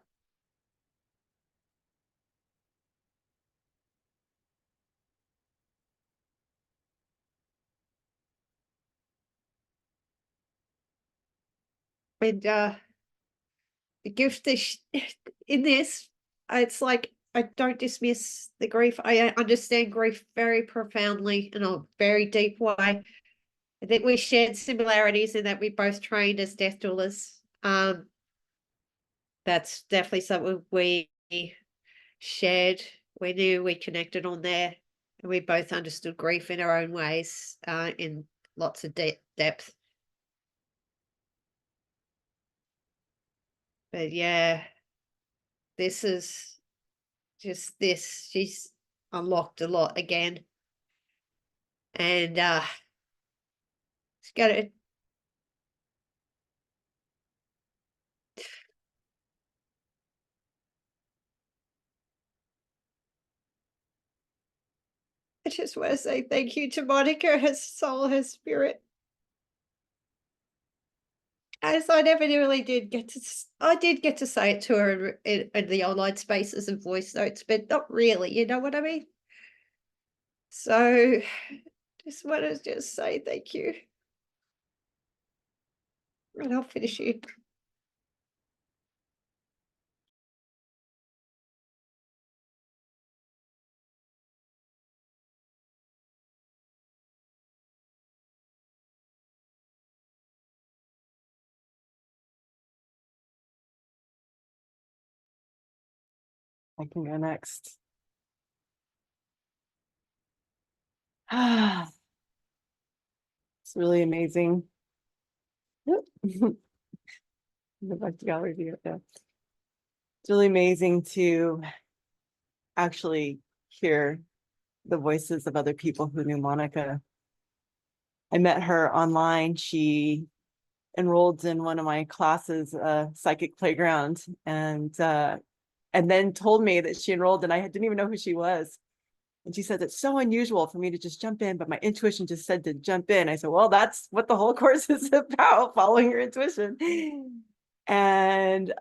And the gift in this, it's like I don't dismiss the grief. I understand grief very profoundly in a very deep way. I think we shared similarities in that we both trained as death doulas. That's definitely something we shared. We knew we connected on there, and we both understood grief in our own ways, in lots of depth. But yeah, this is just this. She's unlocked a lot again. And it's got it. I just want to say thank you to Monica, her soul, her spirit. As I never really did get to, I did get to say it to her in the online spaces and voice notes, but not really, you know what I mean? So just want to just say thank you. And I'll finish you. I can go next. It's really amazing. Go back to gallery view. Yeah. It's really amazing to actually hear the voices of other people who knew Monica. I met her online. She enrolled in one of my classes, Psychic Playground, and then told me that she enrolled, and I didn't even know who she was. And she said, it's so unusual for me to just jump in, but my intuition just said to jump in. I said, well, that's what the whole course is about, following your intuition. And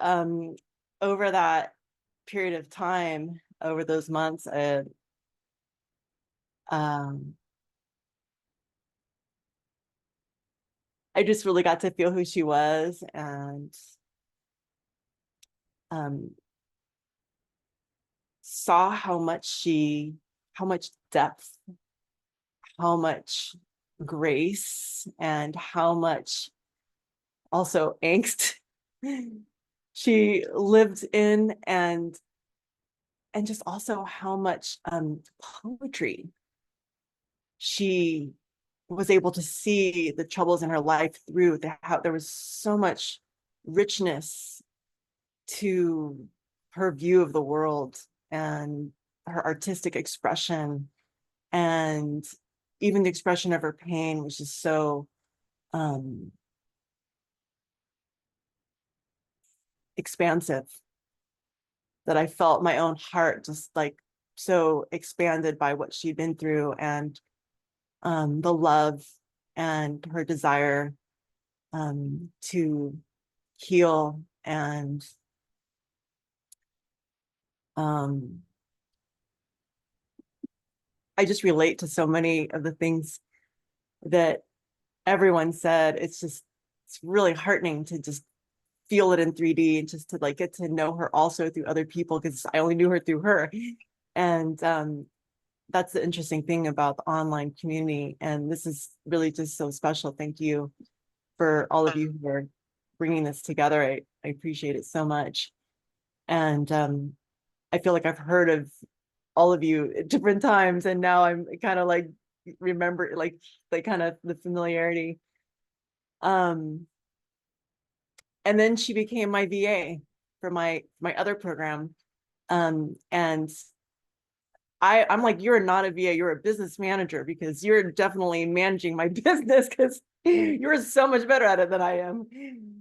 over that period of time, over those months, I just really got to feel who she was, and saw how much depth, how much grace, and how much also angst she lived in, and just also how much poetry she was able to see the troubles in her life through. How there was so much richness to her view of the world and her artistic expression, and even the expression of her pain, which is so expansive, that I felt my own heart just like so expanded by what she'd been through, and the love and her desire to heal, and I just relate to so many of the things that everyone said. It's really heartening to just feel it in 3D, and just to like get to know her also through other people, because I only knew her through her. And that's the interesting thing about the online community. And this is really just so special. Thank you for all of you who are bringing this together. I appreciate it so much. And I feel like I've heard of all of you at different times, and now I'm kind of like remember like kind of the familiarity. And then she became my VA for my other program. And I'm like, you're not a VA, you're a business manager, because you're definitely managing my business, because you're so much better at it than I am.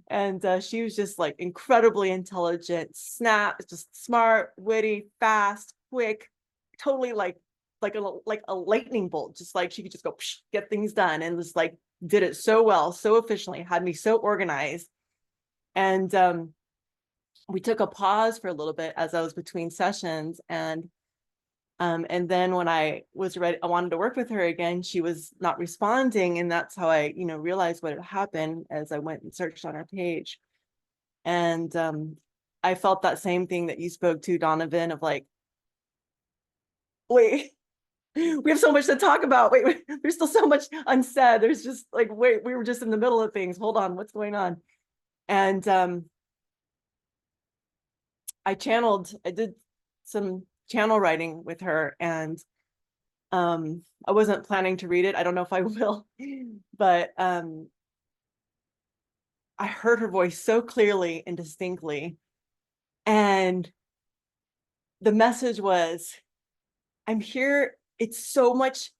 And she was just like incredibly intelligent, just smart, witty, fast, quick, totally like a lightning bolt. Just like she could just go get things done, and just like did it so well, so efficiently, had me so organized. And we took a pause for a little bit as I was between sessions, and then when I was ready, I wanted to work with her again, she was not responding. And that's how I, realized what had happened as I went and searched on her page. And I felt that same thing that you spoke to, Donovan, of like, wait, we have so much to talk about. Wait, there's still so much unsaid. There's just like, wait, we were just in the middle of things. Hold on, what's going on? And I did some channel writing with her, and I wasn't planning to read it. I don't know if I will, but I heard her voice so clearly and distinctly. And the message was, I'm here. It's so much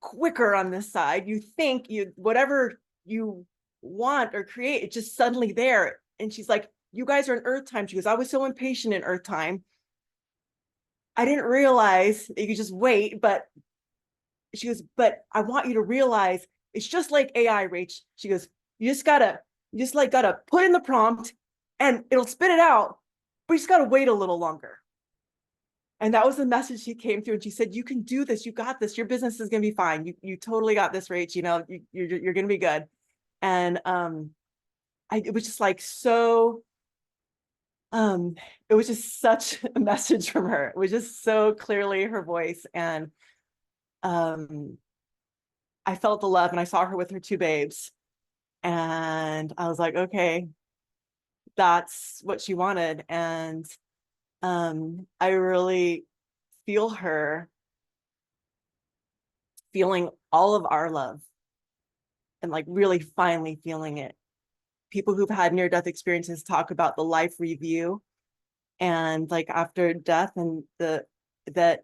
quicker on this side. You think whatever you want or create, it's just suddenly there. And she's like, you guys are in Earth time. She goes, I was so impatient in Earth time. I didn't realize that you could just wait, but she goes, but I want you to realize it's just like AI, Rach. She goes, you just gotta put in the prompt and it'll spit it out, but you just gotta wait a little longer. And that was the message she came through. And she said, you can do this. You got this. Your business is gonna be fine. You totally got this, Rach. You're gonna be good. And it was just like so. It was just such a message from her. It was just so clearly her voice. And I felt the love, and I saw her with her two babes. And I was like, okay, that's what she wanted. And I really feel her feeling all of our love, and like really finally feeling it. People who've had near-death experiences talk about the life review, and like after death, and they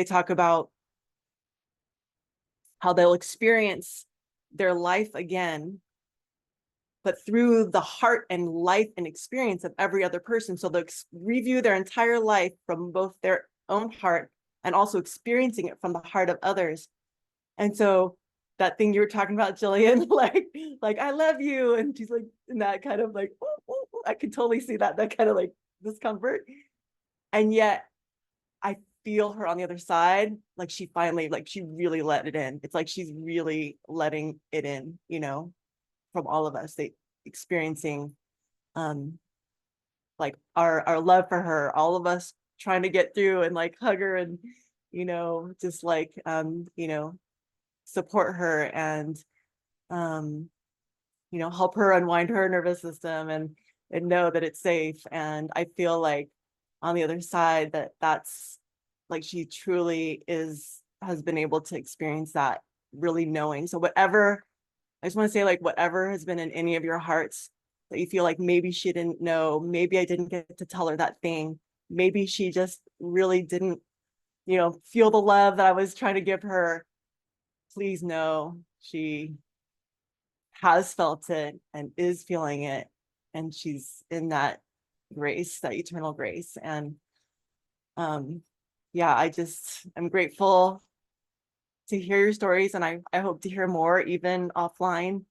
talk about how they'll experience their life again, but through the heart and life and experience of every other person. So they'll review their entire life from both their own heart and also experiencing it from the heart of others. And so that thing you were talking about, Jillian, like I love you, and she's like, in that kind of like, I could totally see that kind of like discomfort. And yet I feel her on the other side, like she finally, like she really let it in. It's like she's really letting it in, you know, from all of us, they experiencing like our love for her, all of us trying to get through and like hug her and, you know, just like you know, support her and you know, help her unwind her nervous system and know that it's safe. And I feel like on the other side that's like she truly has been able to experience that, really knowing. So whatever, I just want to say, like, whatever has been in any of your hearts that you feel like maybe she didn't know, maybe I didn't get to tell her that thing, maybe she just really didn't, you know, feel the love that I was trying to give her, please know she has felt it and is feeling it, and she's in that grace, that eternal grace. And yeah, I'm grateful to hear your stories, and I hope to hear more, even offline.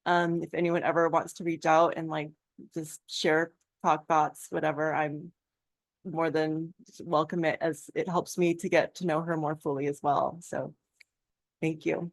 If anyone ever wants to reach out and like just share, talk thoughts, whatever, I'm more than welcome it, as it helps me to get to know her more fully as well. So thank you.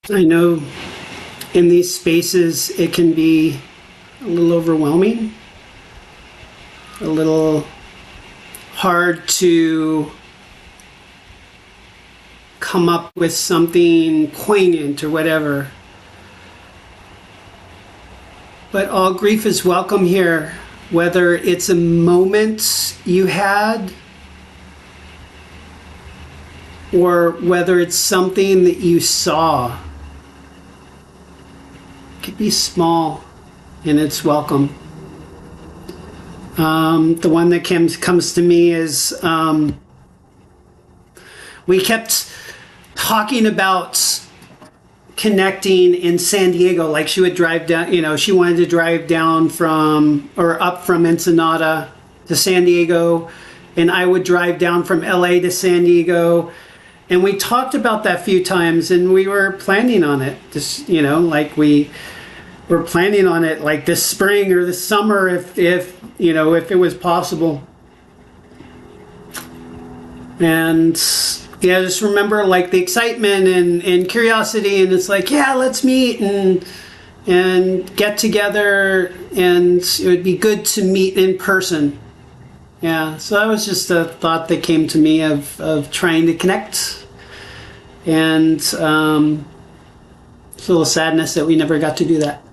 I know in these spaces it can be a little overwhelming, a little hard to come up with something poignant or whatever. But all grief is welcome here, whether it's a moment you had or whether it's something that you saw. It could be small and it's welcome. The one that comes to me is we kept talking about connecting in San Diego. Like she would drive down, you know, she wanted to drive down from or up from Ensenada to San Diego, and I would drive down from LA to San Diego. And we talked about that a few times, and we were planning on it. Just, you know, like we were planning on it like this spring or this summer if you know, if it was possible. And yeah, just remember like the excitement and curiosity, and it's like, yeah, let's meet and get together, and it would be good to meet in person. Yeah, so that was just a thought that came to me of trying to connect, and it's a little sadness that we never got to do that.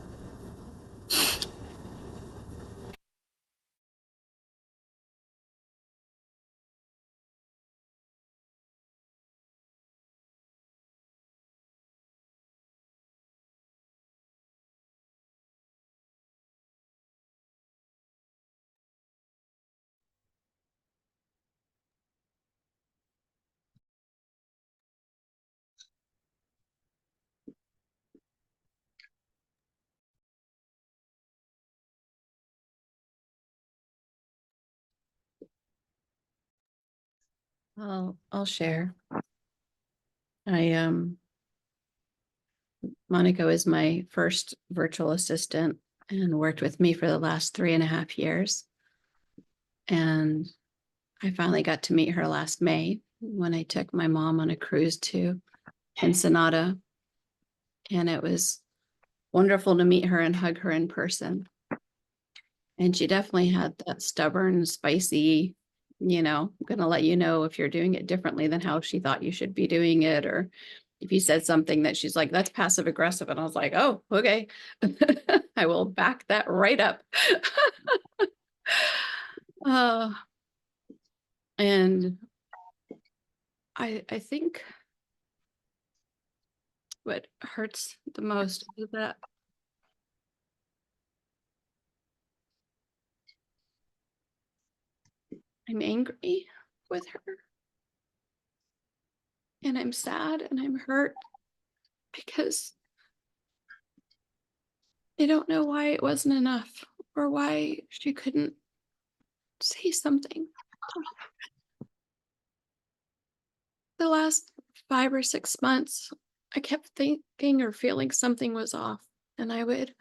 I'll share. Monica was my first virtual assistant and worked with me for the last 3.5 years. And I finally got to meet her last May when I took my mom on a cruise to Ensenada. And it was wonderful to meet her and hug her in person. And she definitely had that stubborn, spicy, I'm going to let you know if you're doing it differently than how she thought you should be doing it. Or if you said something that she's like, that's passive aggressive. And I was like, oh, okay. I will back that right up. And I think what hurts the most is that I'm angry with her. And I'm sad and I'm hurt because I don't know why it wasn't enough or why she couldn't say something. The last 5 or 6 months, I kept thinking or feeling something was off. And I would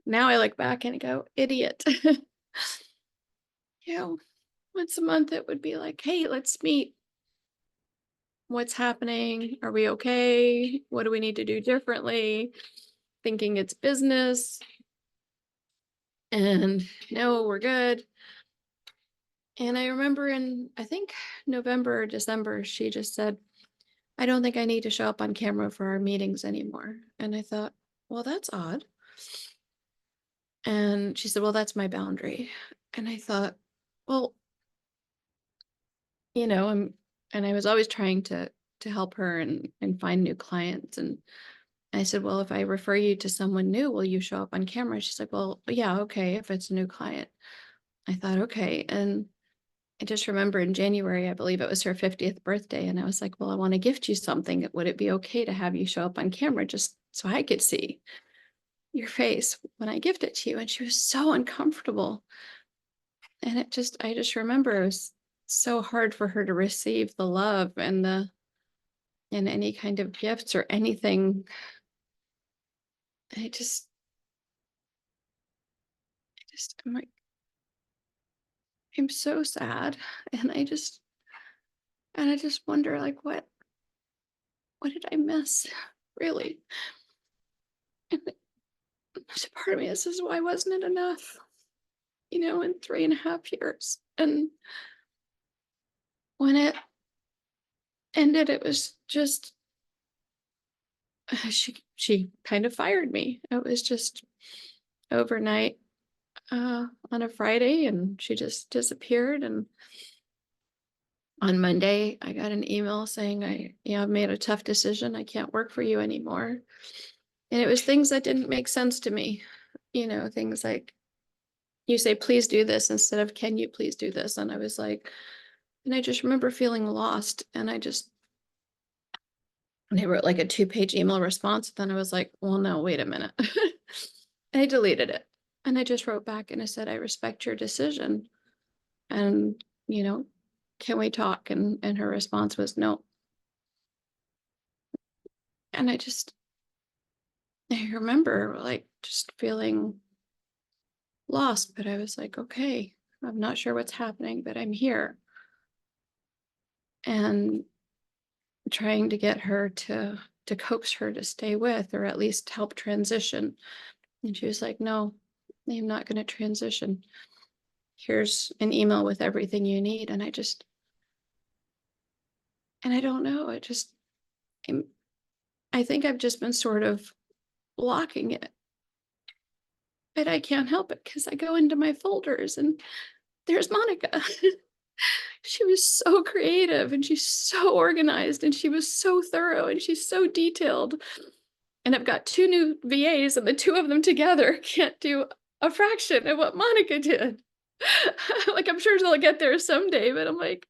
now I look back and I go, idiot. Once a month it would be like, hey, let's meet. What's happening? Are we okay? What do we need to do differently? Thinking it's business. And no, we're good. And I remember in, I think, November or December, she just said, I don't think I need to show up on camera for our meetings anymore. And I thought, well, that's odd. And she said, well, that's my boundary. And I thought, well, and I was always trying to help her and find new clients. And I said, well, if I refer you to someone new, will you show up on camera? She's like, well, yeah, okay, if it's a new client. I thought, okay. And I just remember in January, I believe it was her 50th birthday. And I was like, well, I want to gift you something. Would it be okay to have you show up on camera just so I could see your face when I gift it to you? And she was so uncomfortable. And I just remember it was so hard for her to receive the love and any kind of gifts or anything. I'm like, I'm so sad. And I just wonder, like, what did I miss, really? And part of me says, why wasn't it enough, in 3.5 years? And when it ended, it was just, she kind of fired me. It was just overnight on a Friday, and she just disappeared. And on Monday, I got an email saying I've made a tough decision. I can't work for you anymore. And it was things that didn't make sense to me. Things like, you say, please do this instead of, can you please do this? And I was like, and I just remember feeling lost. And I wrote like a 2-page email response. Then I was like, well, no, wait a minute. And I deleted it. And I just wrote back and I said, I respect your decision. And, can we talk? And her response was no. And I remember like just feeling lost, but I was like, okay, I'm not sure what's happening, but I'm here. And trying to get her to coax her to stay with, or at least help transition. And she was like, no, I'm not going to transition. Here's an email with everything you need. And I don't know. I think I've just been sort of blocking it. But I can't help it because I go into my folders and there's Monica. She was so creative and she's so organized and she was so thorough and she's so detailed. And I've got 2 new VAs and the 2 of them together can't do a fraction of what Monica did. Like, I'm sure they'll get there someday, but I'm like,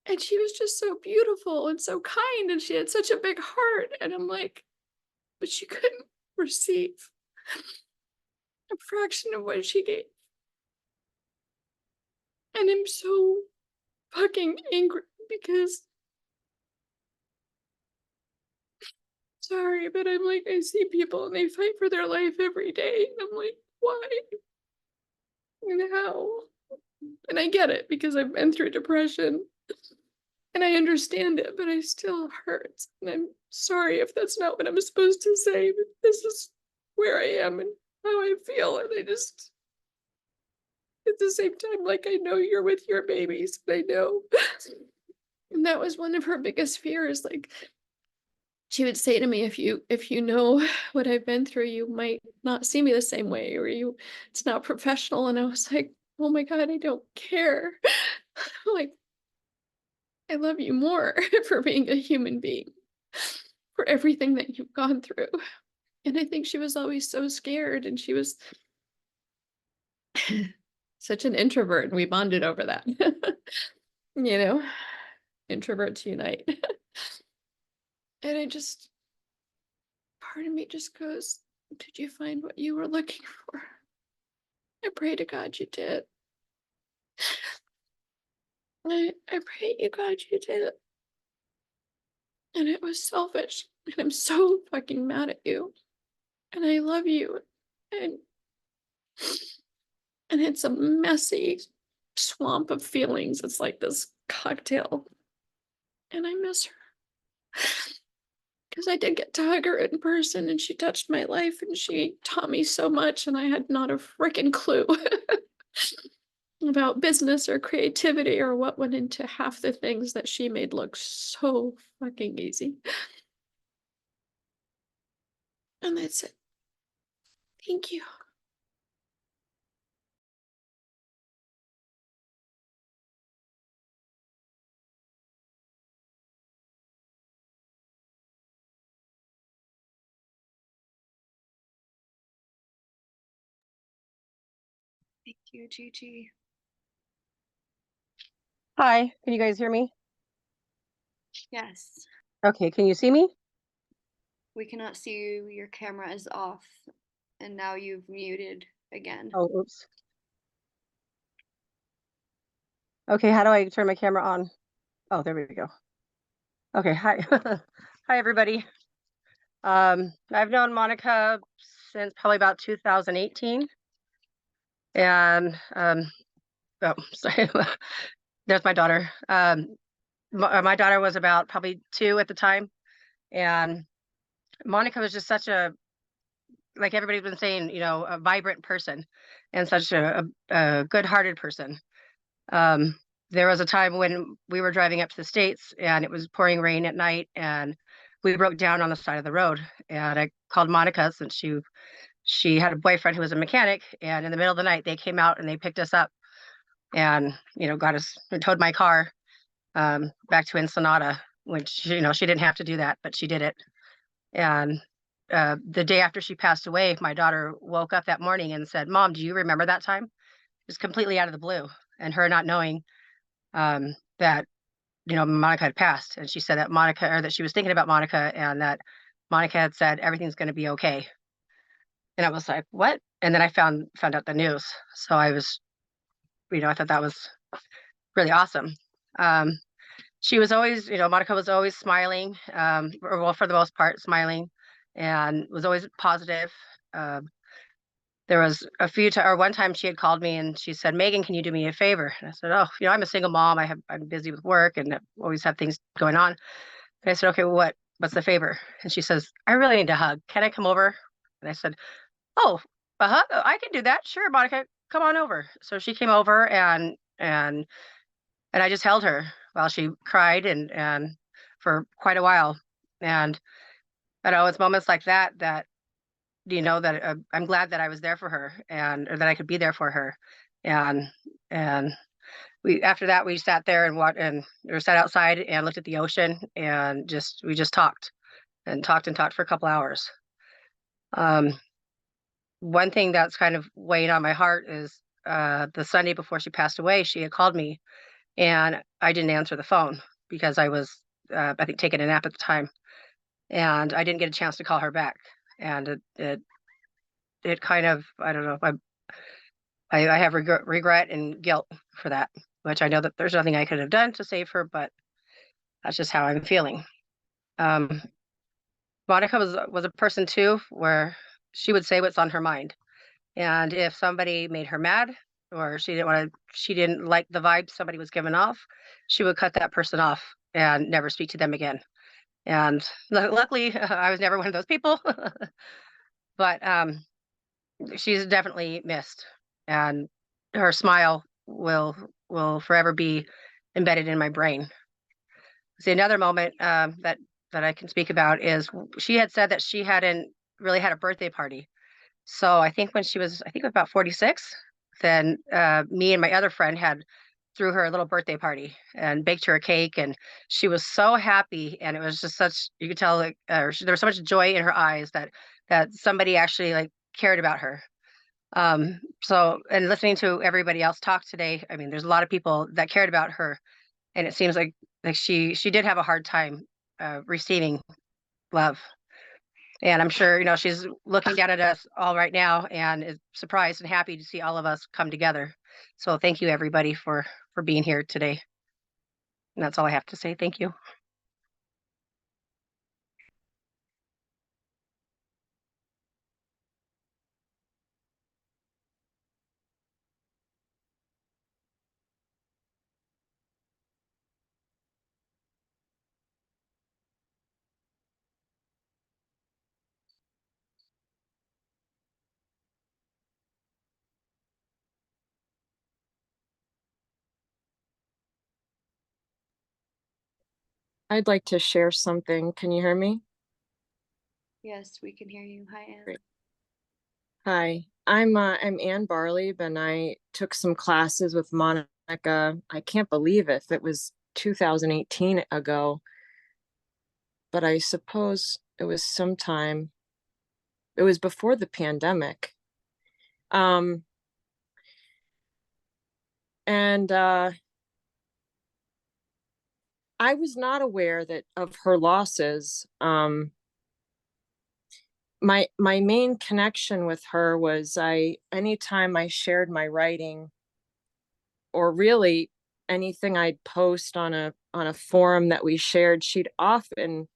and she was just so beautiful and so kind and she had such a big heart. And I'm like, but she couldn't receive a fraction of what she gave. And I'm so fucking angry because, sorry, but I'm like, I see people and they fight for their life every day. And I'm like, why? And how? And I get it because I've been through depression and I understand it, but it still hurts. And I'm sorry if that's not what I'm supposed to say, but this is where I am. And how I feel. And I just, at the same time, like, I know you're with your babies, and I know. And that was one of her biggest fears. Like, she would say to me, if you know what I've been through, you might not see me the same way, or it's not professional. And I was like, oh my God, I don't care. Like, I love you more for being a human being, for everything that you've gone through. And I think she was always so scared, and she was such an introvert, and we bonded over that. You know, introverts unite. And part of me just goes, did you find what you were looking for? I pray to God you did. I pray to God you did. And it was selfish. And I'm so fucking mad at you. And I love you. And it's a messy swamp of feelings. It's like this cocktail. And I miss her. Because I did get to hug her in person, and she touched my life, and she taught me so much, and I had not a freaking clue about business or creativity or what went into half the things that she made look so fucking easy. And that's it. Thank you. Thank you, Gigi. Hi, can you guys hear me? Yes, Okay, can you see me? we cannot see you. Your camera is off, and now you've muted again. Oh, oops. Okay, how do I turn my camera on? Oh, there we go. Okay, hi. Hi, everybody. I've known Monica since probably about 2018. And, oh, sorry, there's my daughter. My daughter was about probably 2 at the time. And Monica was just such a, like everybody's been saying, you know, a vibrant person and such a good-hearted person. There was a time when we were driving up to the States and it was pouring rain at night, and we broke down on the side of the road. And I called Monica, since she had a boyfriend who was a mechanic, and in the middle of the night they came out and they picked us up and, you know, got us, towed my car back to Ensenada, which, you know, she didn't have to do that, but she did it. And the day after she passed away, my daughter woke up that morning and said, "Mom, do you remember that time?" It was completely out of the blue, and her not knowing that, you know, Monica had passed. And she said that that she was thinking about Monica, and that Monica had said everything's going to be okay. And I was like, what? And then I found out the news. So I was, you know, I thought that was really awesome. She was always, you know, Monica was always smiling, or, well, for the most part, smiling, and was always positive. There was one time she had called me and she said, "Megan, can you do me a favor?" And I said, "Oh, you know, I'm a single mom. I'm busy with work and I always have things going on." And I said, "Okay, well, what's the favor?" And she says, "I really need a hug. Can I come over?" And I said, "Oh, a hug? I can do that. Sure, Monica, come on over." So she came over, and I just held her while she cried and for quite a while. And I know it's moments like that, you know, that I'm glad that I was there for her, or that I could be there for her. And after that, we sat there or sat outside and looked at the ocean, and we just talked for a couple hours. One thing that's kind of weighing on my heart is the Sunday before she passed away, she had called me, and I didn't answer the phone because I was, I think, taking a nap at the time, and I didn't get a chance to call her back. And it kind of, I don't know, I have regret and guilt for that, which I know that there's nothing I could have done to save her, but that's just how I'm feeling. Monica was a person too, where she would say what's on her mind. And if somebody made her mad, or she didn't like the vibe somebody was giving off, she would cut that person off and never speak to them again. And luckily, I was never one of those people. But she's definitely missed, and her smile will forever be embedded in my brain. See, another moment that I can speak about is she had said that she hadn't really had a birthday party. So I think when she was, I think about 46, then me and my other friend had threw her a little birthday party and baked her a cake, and she was so happy, and it was just such, you could tell like there was so much joy in her eyes that somebody actually like cared about her. So, and listening to everybody else talk today, I mean, there's a lot of people that cared about her, and it seems like she did have a hard time receiving love. And I'm sure, you know, she's looking down at us all right now and is surprised and happy to see all of us come together. So thank you everybody for being here today. And that's all I have to say. Thank you. I'd like to share something. Can you hear me? Yes, we can hear you. Hi, Anne. Great. Hi, I'm Ann Barley, and I took some classes with Monica. I can't believe it. It was 2018 ago, but I suppose it was sometime. It was before the pandemic. And I was not aware that of her losses. My main connection with her was anytime I shared my writing, or really anything I'd post on a forum that we shared, she'd often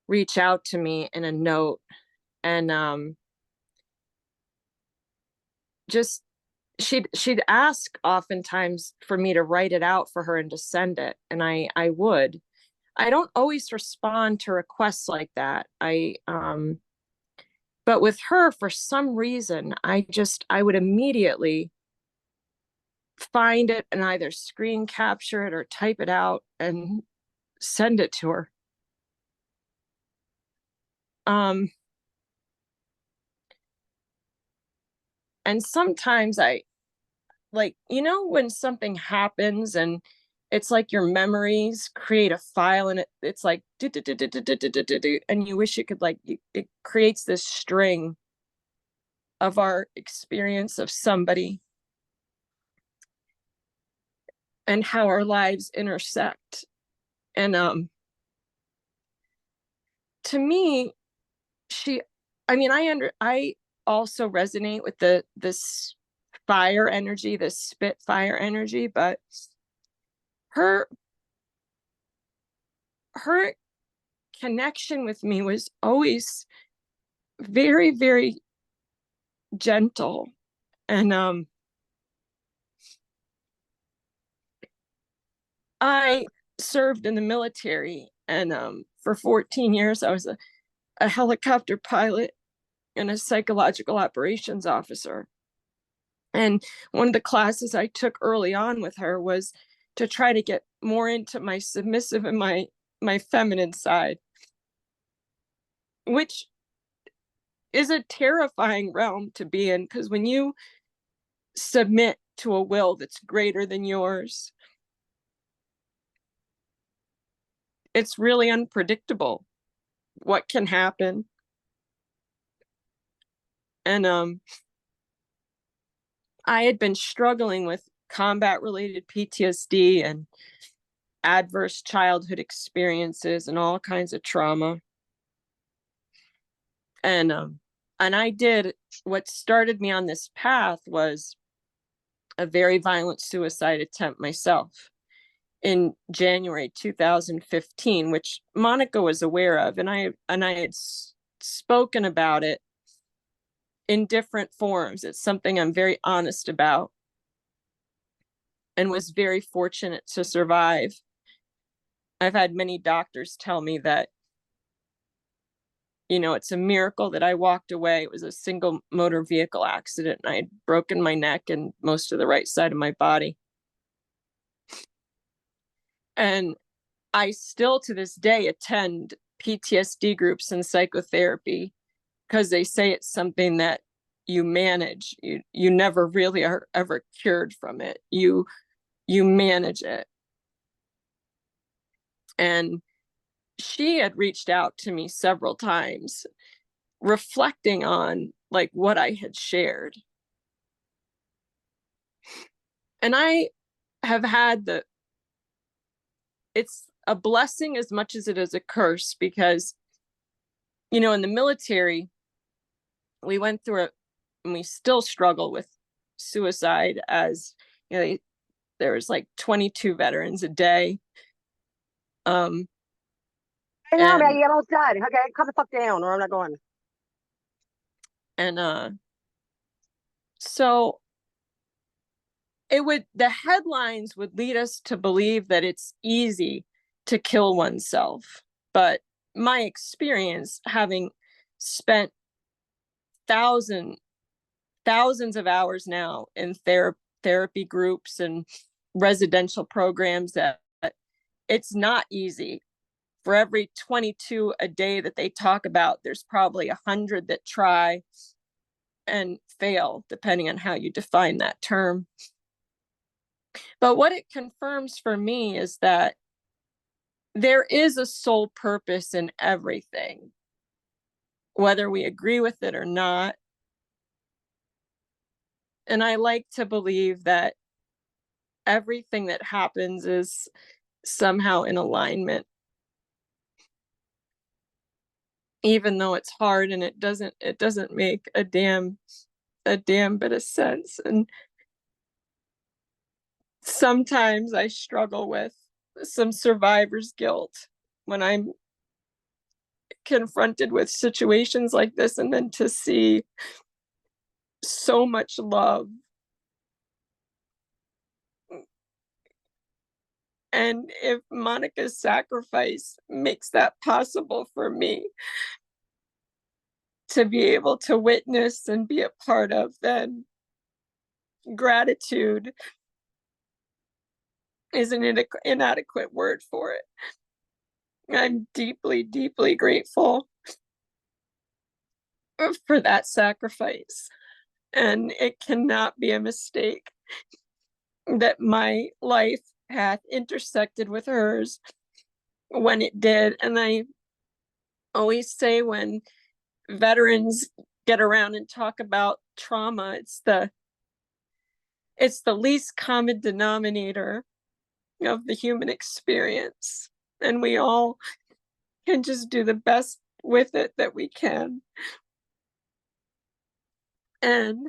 reach out to me in a note, and just she'd ask oftentimes for me to write it out for her and to send it, and I would. I don't always respond to requests like that. But with her, for some reason, I would immediately find it and either screen capture it or type it out and send it to her. And sometimes I, like, you know, when something happens and it's like your memories create a file, and it's like and you wish it could, like, it creates this string of our experience of somebody and how our lives intersect. And to me, I also resonate with this fire energy, this spitfire energy, but her connection with me was always very, very gentle. And I served in the military, and for 14 years I was a helicopter pilot and a psychological operations officer. And one of the classes I took early on with her was to try to get more into my submissive and my feminine side, which is a terrifying realm to be in, because when you submit to a will that's greater than yours, it's really unpredictable what can happen. And I had been struggling with combat related PTSD and adverse childhood experiences and all kinds of trauma. And I did, what started me on this path was a very violent suicide attempt myself in January 2015, which Monica was aware of, and I had spoken about it in different forums. It's something I'm very honest about, and was very fortunate to survive. I've had many doctors tell me that you know, it's a miracle that I walked away. It was a single motor vehicle accident, and I had broken my neck and most of the right side of my body. And I still to this day attend PTSD groups and psychotherapy because they say it's something that you manage. You never really are ever cured from it. You manage it. And she had reached out to me several times, reflecting on like what I had shared. And I have had it's a blessing as much as it is a curse, because, you know, in the military, we went through it and we still struggle with suicide, as, you know, there was like 22 veterans a day. Hey, no, Maggie, I'm almost done. Okay, calm the fuck down, or I'm not going. And so the headlines would lead us to believe that it's easy to kill oneself. But my experience, having spent thousands of hours now in therapy groups and residential programs, that it's not easy. For every 22 a day that they talk about, there's probably 100 that try and fail, depending on how you define that term. But what it confirms for me is that there is a sole purpose in everything, whether we agree with it or not. And I like to believe that everything that happens is somehow in alignment, even though it's hard and it doesn't make a damn bit of sense. And sometimes I struggle with some survivor's guilt when I'm confronted with situations like this, and then to see so much love and if Monica's sacrifice makes that possible for me to be able to witness and be a part of, then gratitude is an inadequate word for it. I'm deeply, deeply grateful for that sacrifice. And it cannot be a mistake that my life path intersected with hers when it did. And I always say, when veterans get around and talk about trauma, it's the least common denominator of the human experience, and we all can just do the best with it that we can. And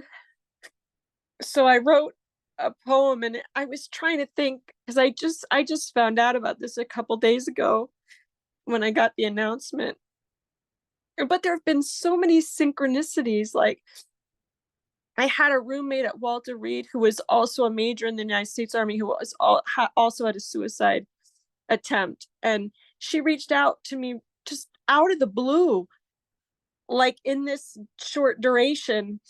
so I wrote a poem, and I was trying to think, because I just found out about this a couple days ago when I got the announcement. But there have been so many synchronicities. Like, I had a roommate at Walter Reed who was also a major in the United States Army, who was also had a suicide attempt, and she reached out to me just out of the blue, like in this short duration.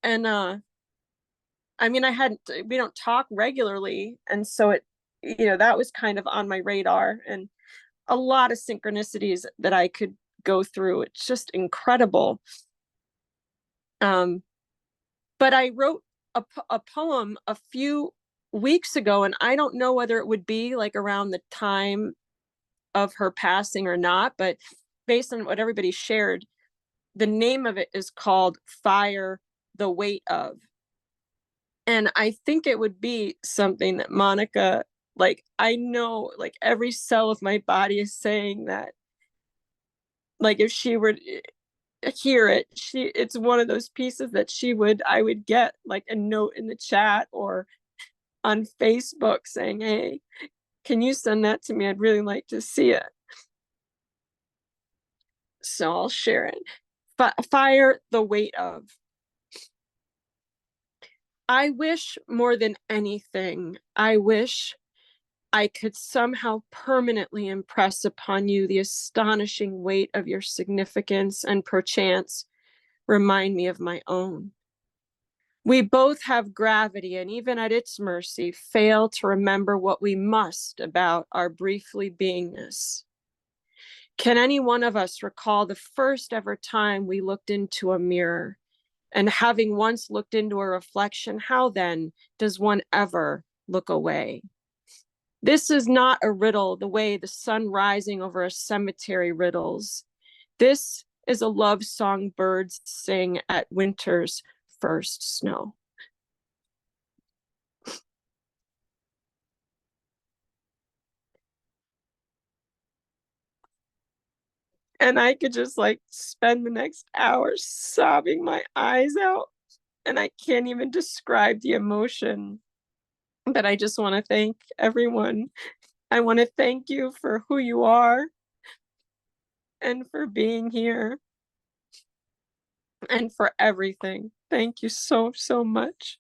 And I mean, we don't talk regularly, and so it, you know, that was kind of on my radar, and a lot of synchronicities that I could go through. It's just incredible. But I wrote a poem a few weeks ago, and I don't know whether it would be like around the time of her passing or not, but based on what everybody shared, the name of it is called Fire, the Weight of. And I think it would be something that Monica, like, I know, like, every cell of my body is saying that, like, if she were to hear it, it's one of those pieces that I would get like a note in the chat or on Facebook saying, hey, can you send that to me? I'd really like to see it. So I'll share it. Fire, the weight of. I wish more than anything, I wish I could somehow permanently impress upon you the astonishing weight of your significance and perchance remind me of my own. We both have gravity, and even at its mercy, fail to remember what we must about our briefly beingness. Can any one of us recall the first ever time we looked into a mirror? And having once looked into a reflection, how then does one ever look away? This is not a riddle the way the sun rising over a cemetery riddles. This is a love song birds sing at winter's first snow. And I could just like spend the next hour sobbing my eyes out. And I can't even describe the emotion. But I just want to thank everyone. I want to thank you for who you are and for being here and for everything. Thank you so, so much.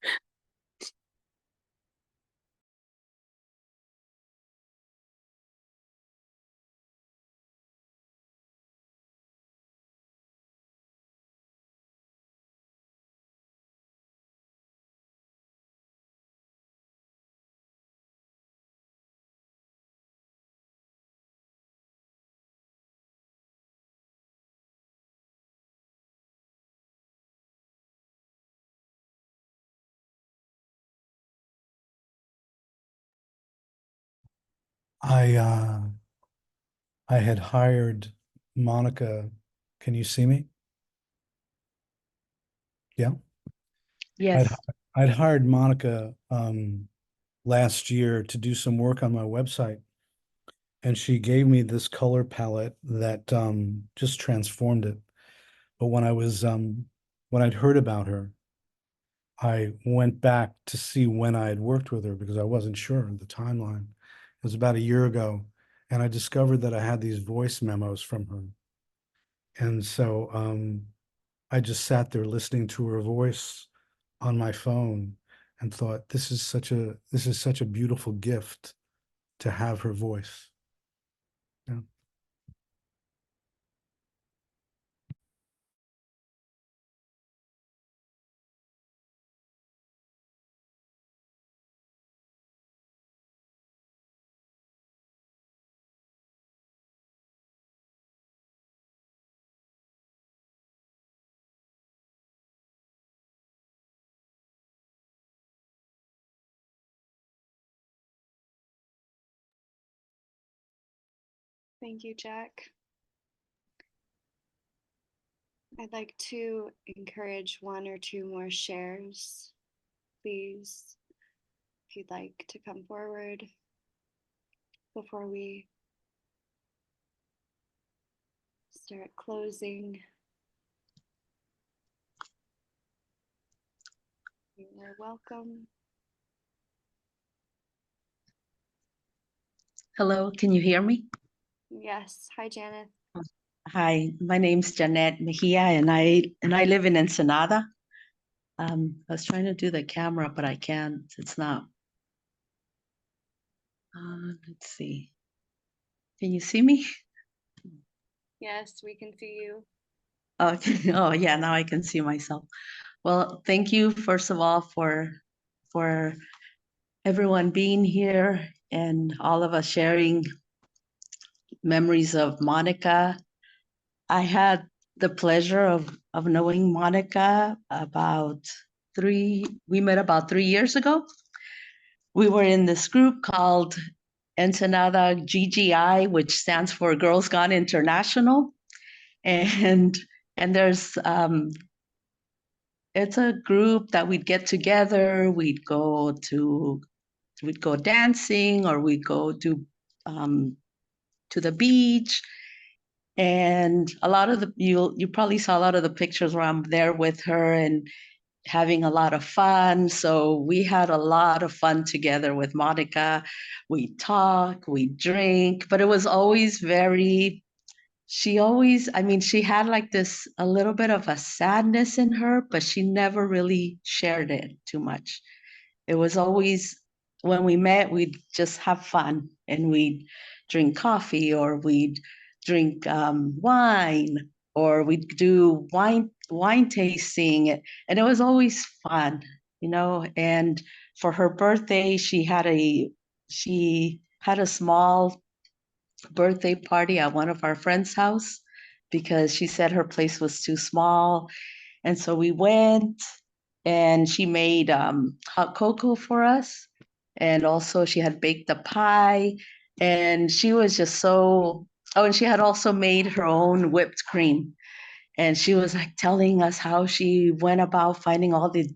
I had hired Monica. Can you see me? Yeah. Yes. I'd hired Monica last year to do some work on my website, and she gave me this color palette that just transformed it. But when I'd heard about her, I went back to see when I had worked with her because I wasn't sure of the timeline. It was about a year ago, and I discovered that I had these voice memos from her. And so I just sat there listening to her voice on my phone and thought, this is such a beautiful gift to have her voice. Yeah. Thank you, Jack. I'd like to encourage one or two more shares. Please, if you'd like to come forward before we start closing. You are welcome. Hello, can you hear me? Yes. Hi, Janet. Hi, my name's Janet Mejia, and I live in Ensenada. I was trying to do the camera, but I can't. It's not. Let's see. Can you see me? Yes, we can see you. Okay. Oh, yeah. Now I can see myself. Well, thank you first of all for everyone being here and all of us sharing memories of Monica. I had the pleasure of knowing Monica we met about 3 years ago. We were in this group called Ensenada GGI, which stands for Girls Gone International. And there's it's a group that we'd get together, we'd go dancing, or we'd go to the beach. And a lot of you probably saw a lot of the pictures where I'm there with her and having a lot of fun. So we had a lot of fun together with Monica. We talk, we drink, but it was always she had like this, a little bit of a sadness in her, but she never really shared it too much. It was always when we met, we'd just have fun and we'd drink coffee or we'd drink wine or we'd do wine tasting, and it was always fun, you know. And for her birthday, she had a small birthday party at one of our friends' house because she said her place was too small. And so we went, and she made hot cocoa for us. And also she had baked a pie, and she was just so, oh, and she had also made her own whipped cream. And she was like telling us how she went about finding all the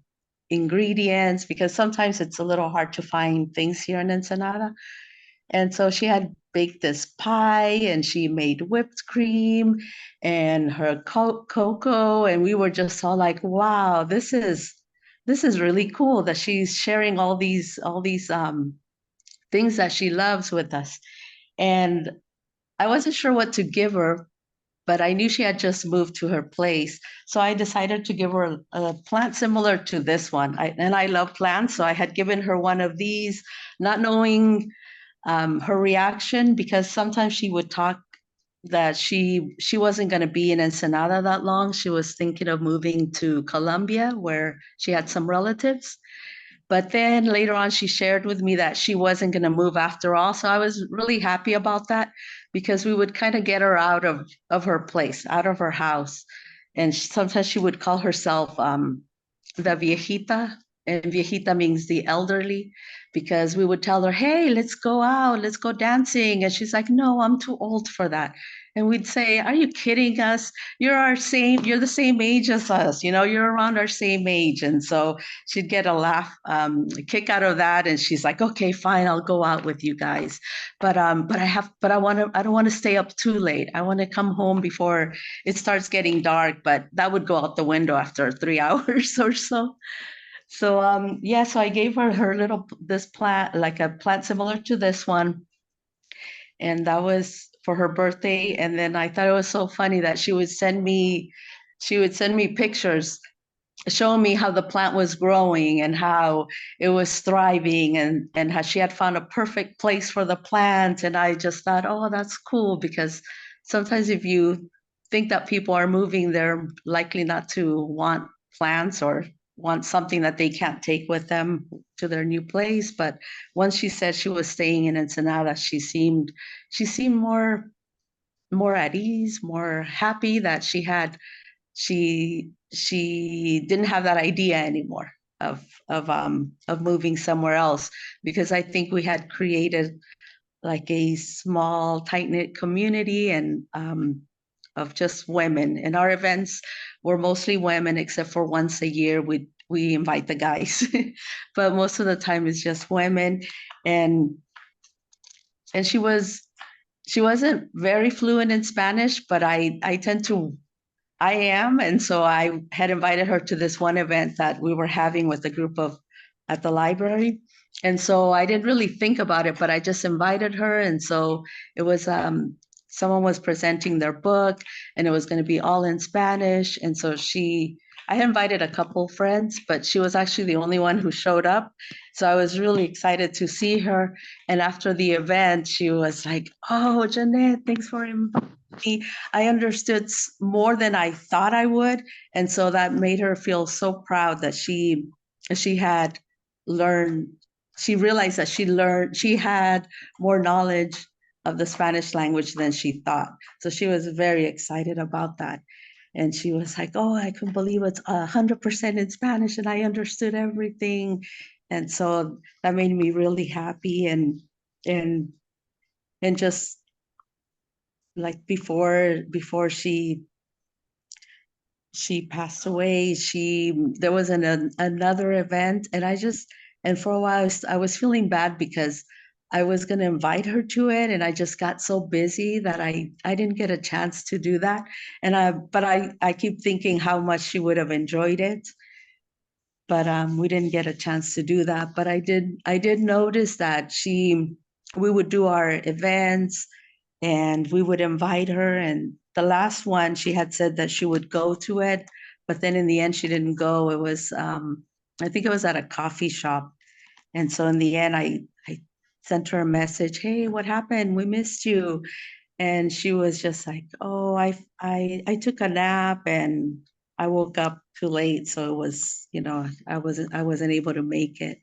ingredients, because sometimes it's a little hard to find things here in Ensenada. And so she had baked this pie and she made whipped cream and her cocoa. And we were just all like, wow, this is really cool that she's sharing all these things that she loves with us. And I wasn't sure what to give her, but I knew she had just moved to her place. So I decided to give her a plant similar to this one. And I love plants. So I had given her one of these, not knowing her reaction, because sometimes she would talk that she wasn't going to be in Ensenada that long. She was thinking of moving to Colombia, where she had some relatives. But then later on, she shared with me that she wasn't going to move after all. So I was really happy about that, because we would kind of get her out of her place, out of her house. And sometimes she would call herself the viejita, and viejita means the elderly, because we would tell her, hey, let's go out, let's go dancing. And she's like, no, I'm too old for that. And we'd say, are you kidding us? You're the same age as us, you know, you're around our same age. And so she'd get a laugh, a kick out of that. And she's like, okay, fine, I'll go out with you guys. But I don't want to stay up too late. I want to come home before it starts getting dark, but that would go out the window after 3 hours or so. So yeah, so I gave her this plant, like a plant similar to this one. And that was for her birthday. And then I thought it was so funny that she would send me pictures showing me how the plant was growing and how it was thriving, and how she had found a perfect place for the plant. And I just thought, oh, that's cool, because sometimes if you think that people are moving, they're likely not to want plants or want something that they can't take with them to their new place. But once she said she was staying in Ensenada, she seemed more at ease, more happy that she didn't have that idea anymore of moving somewhere else, because I think we had created like a small tight-knit community and of just women. And our events were mostly women, except for once a year we invite the guys, but most of the time it's just women. And she wasn't very fluent in Spanish, but I am. And so I had invited her to this one event that we were having with a group at the library. And so I didn't really think about it, but I just invited her. And so it was, someone was presenting their book and it was going to be all in Spanish. And so I had invited a couple friends, but she was actually the only one who showed up. So I was really excited to see her. And after the event, she was like, oh, Jeanette, thanks for inviting me. I understood more than I thought I would. And so that made her feel so proud that she had learned, she realized that she had more knowledge of the Spanish language than she thought. So she was very excited about that. And she was like, oh, I couldn't believe it's 100% in Spanish and I understood everything. And so that made me really happy. And just like before she passed away, there was another event, and for a while I was feeling bad because I was going to invite her to it, and I just got so busy that I didn't get a chance to do that. But I keep thinking how much she would have enjoyed it. But we didn't get a chance to do that. But I did notice that we would do our events and we would invite her. And the last one, she had said that she would go to it, but then in the end she didn't go. It was, I think it was at a coffee shop. And so in the end, I sent her a message, hey, what happened? We missed you. And she was just like, oh, I took a nap and I woke up too late. So it was, I wasn't able to make it.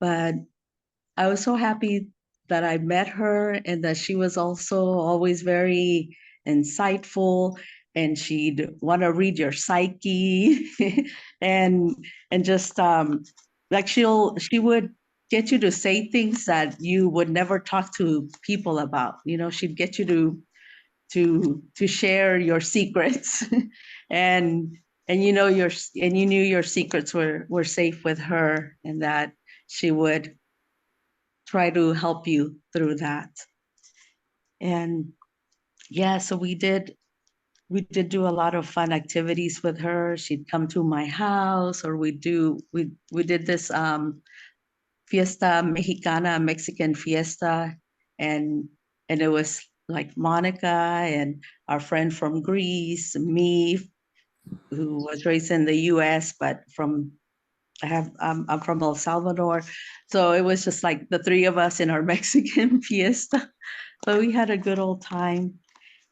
But I was so happy that I met her and that she was also always very insightful, and she'd want to read your psyche and just like she would get you to say things that you would never talk to people about. She'd get you to share your secrets and you knew your secrets were safe with her, and that she would try to help you through that. And yeah, so we did do a lot of fun activities with her. She'd come to my house, or we did this fiesta mexicana, Mexican fiesta, and it was like Monica and our friend from Greece, me, who was raised in the US, but I'm from El Salvador. So it was just like the three of us in our Mexican fiesta. But we had a good old time.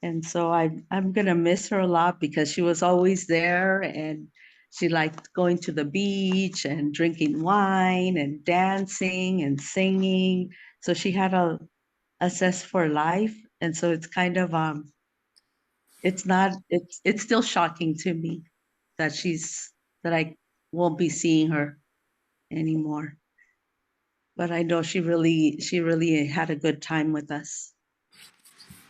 And so I'm gonna miss her a lot, because she was always there, and she liked going to the beach and drinking wine and dancing and singing. So she had a zest for life. And so it's kind of it's still shocking to me that I won't be seeing her anymore. But I know she really had a good time with us,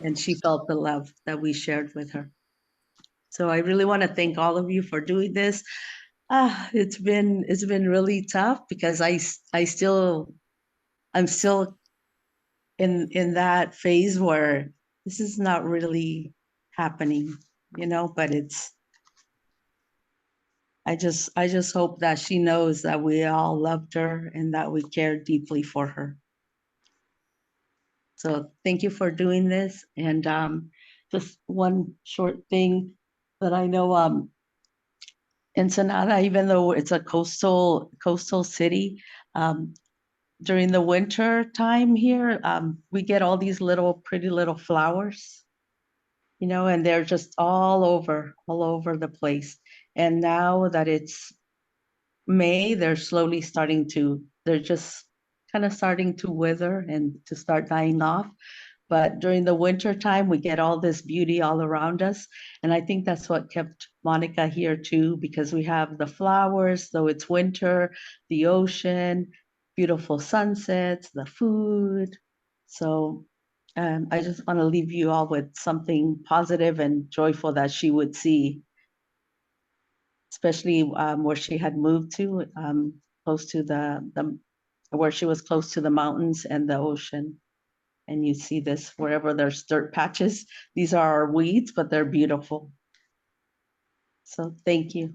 and she felt the love that we shared with her. So I really want to thank all of you for doing this. It's been really tough, because I'm still in that phase where this is not really happening, but I just hope that she knows that we all loved her and that we cared deeply for her. So thank you for doing this. And just one short thing that I know, Ensenada, even though it's a coastal city, during the winter time here, we get all these pretty little flowers, and they're just all over the place. And now that it's May, they're just kind of starting to wither and to start dying off. But during the winter time, we get all this beauty all around us. And I think that's what kept Monica here too, because we have the flowers, though it's winter, the ocean, beautiful sunsets, the food. So I just want to leave you all with something positive and joyful that she would see, especially where she had moved to, close to where she was close to the mountains and the ocean. And you see this wherever there's dirt patches. These are our weeds, but they're beautiful. So thank you.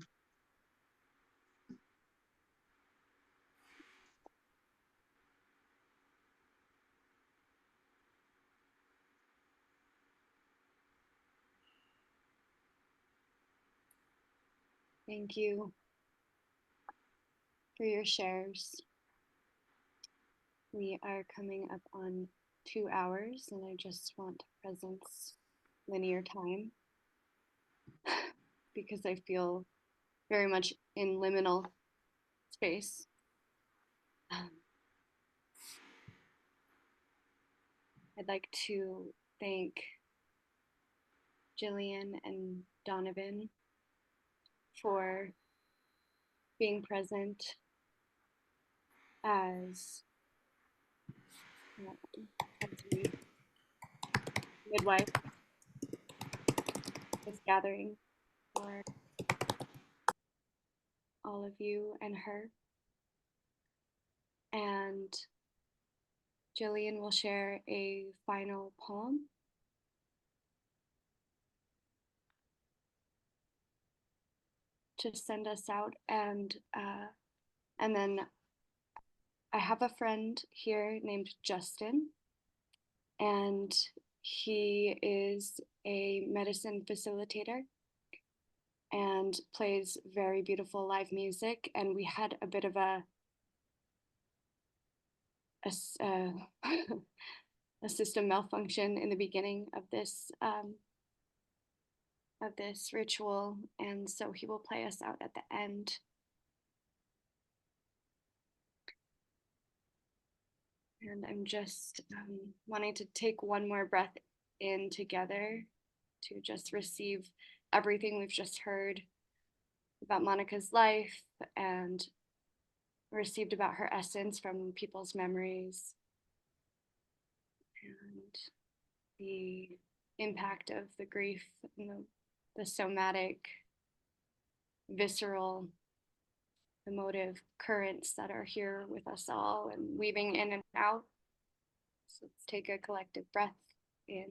Thank you for your shares. We are coming up on 2 hours, and I just want presence linear time because I feel very much in liminal space. I'd like to thank Jillian and Donovan for being present as midwife this gathering for all of you and her. And Jillian will share a final poem. To send us out, and then I have a friend here named Justin, and he is a medicine facilitator and plays very beautiful live music. And we had a bit of a a system malfunction in the beginning of this ritual, and so he will play us out at the end. And I'm just wanting to take one more breath in together to just receive everything we've just heard about Monica's life and received about her essence from people's memories and the impact of the grief and the somatic, visceral, emotive currents that are here with us all and weaving in and out. So let's take a collective breath in.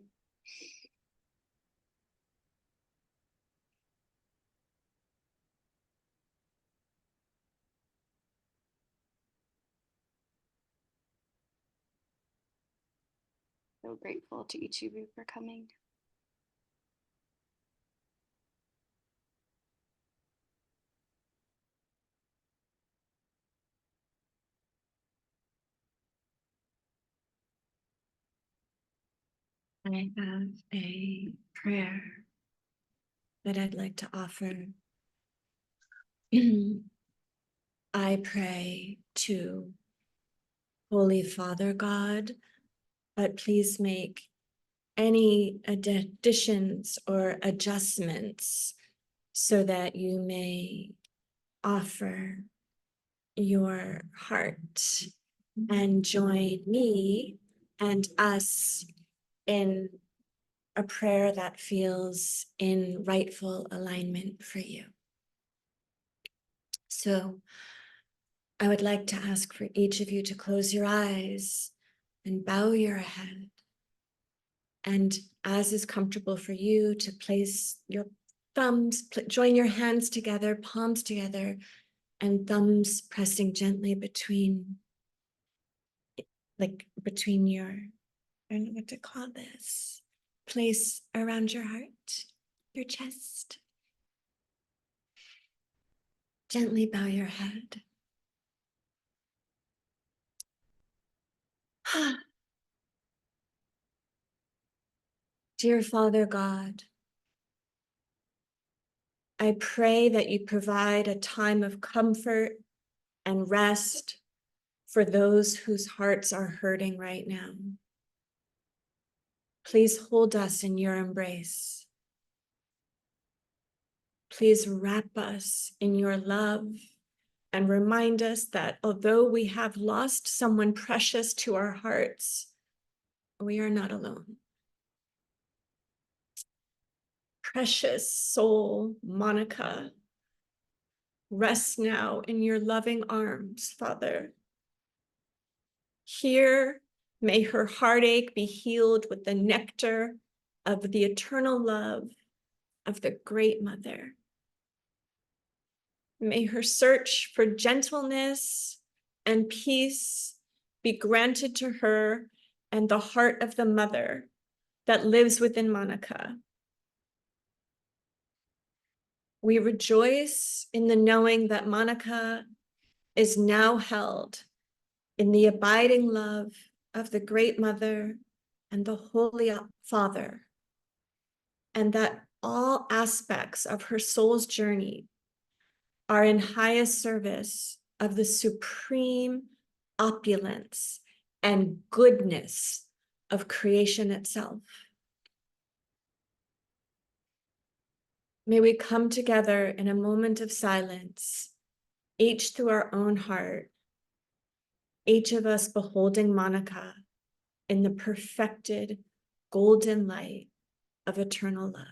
So grateful to each of you for coming. I have a prayer that I'd like to offer. I pray to Holy Father God, but please make any additions or adjustments so that you may offer your heart and join me and us in a prayer that feels in rightful alignment for you. So I would like to ask for each of you to close your eyes and bow your head. And as is comfortable for you, to place your thumbs, join your hands together, palms together, and thumbs pressing gently between your, I don't know what to call this, place around your heart, your chest. Gently bow your head. Dear Father God, I pray that you provide a time of comfort and rest for those whose hearts are hurting right now. Please hold us in your embrace. Please wrap us in your love and remind us that although we have lost someone precious to our hearts, we are not alone. Precious soul, Monica, rest now in your loving arms, Father. Here, may her heartache be healed with the nectar of the eternal love of the Great Mother. May her search for gentleness and peace be granted to her and the heart of the mother that lives within Monica. We rejoice in the knowing that Monica is now held in the abiding love of the Great Mother and the Holy Father, and that all aspects of her soul's journey are in highest service of the supreme opulence and goodness of creation itself. May we come together in a moment of silence, each through our own heart, each of us beholding Monica in the perfected golden light of eternal love.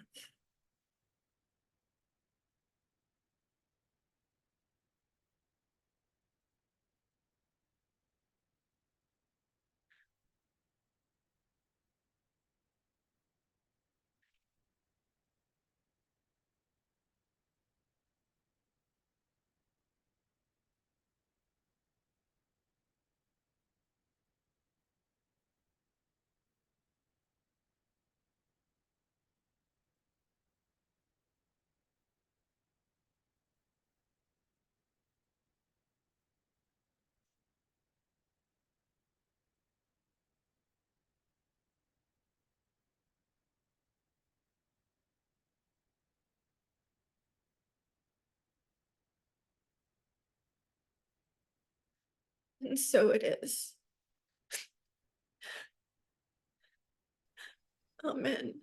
And so it is. Amen.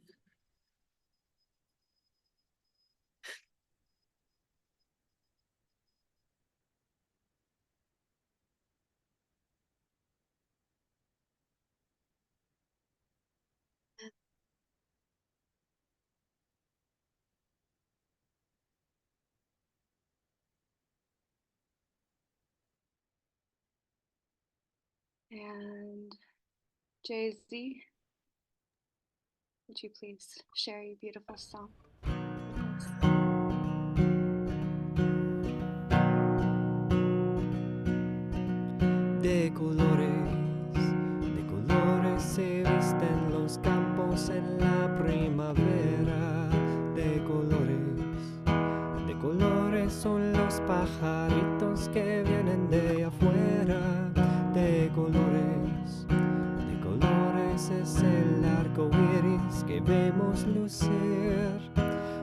And Jay-Z, would you please share your beautiful song? De colores se visten los campos en la primavera. De colores son los pajaritos que vienen de afuera. De colores es el arco iris que vemos lucir.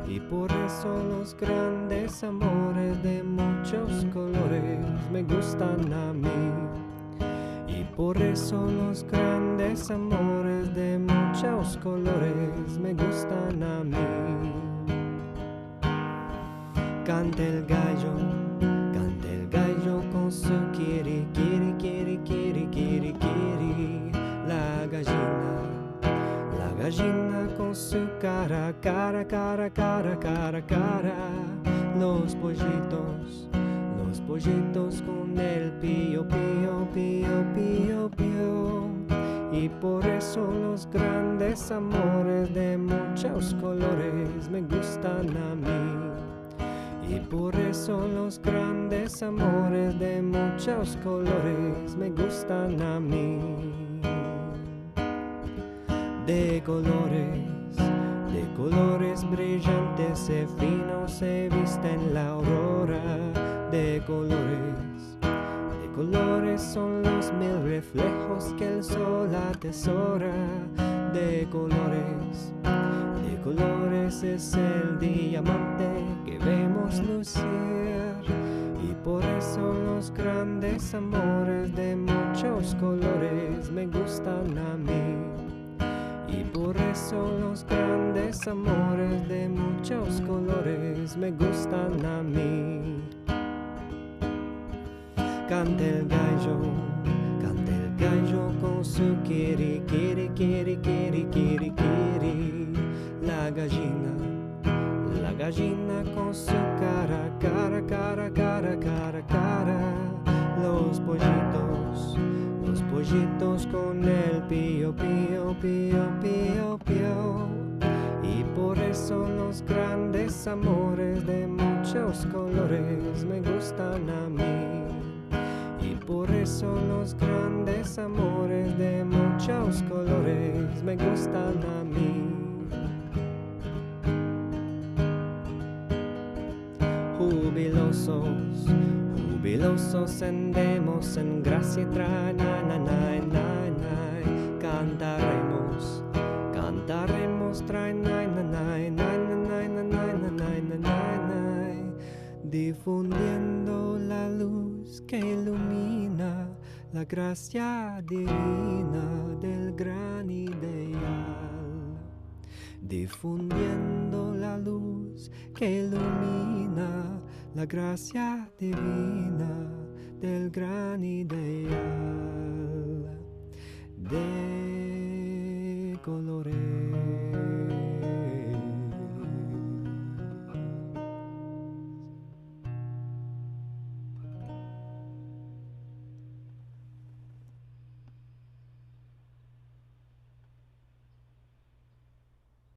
Y por eso los grandes amores de muchos colores me gustan a mí. Y por eso los grandes amores de muchos colores me gustan a mí. Canta el gallo con su kiri, kiri, kiri, kiri, kiri, kiri. La gallina con su cara, cara, cara, cara, cara, cara. Los pollitos con el pío, pío, pío, pío, pío. Y por eso los grandes amores de muchos colores me gustan a mí. Y por eso los grandes amores de muchos colores me gustan a mí. De colores brillantes y finos se visten la aurora. De colores son los mil reflejos que el sol atesora. De colores es el diamante que vemos lucir. Y por eso los grandes amores de muchos colores me gustan a mí. Y por eso los grandes amores de muchos colores me gustan a mí. Canta el gallo con su kiri, kiri, kiri, kiri, kiri, kiri. La gallina con su cara, cara, cara, cara, cara, cara. Los pollitos con el pío, pío, pío, pío, pío. Y por eso los grandes amores de muchos colores me gustan a mí. Y por eso los grandes amores de muchos colores me gustan a mí. Jubilosos andemos en gracia y trae, na, na, na, na, na. Cantaremos, trae, na, na, na, na, na, na, na, na, na, na, na, na. Difundiendo la luz que ilumina la gracia divina del gran ideal. Difundiendo la luz que ilumina la gracia divina del gran ideal.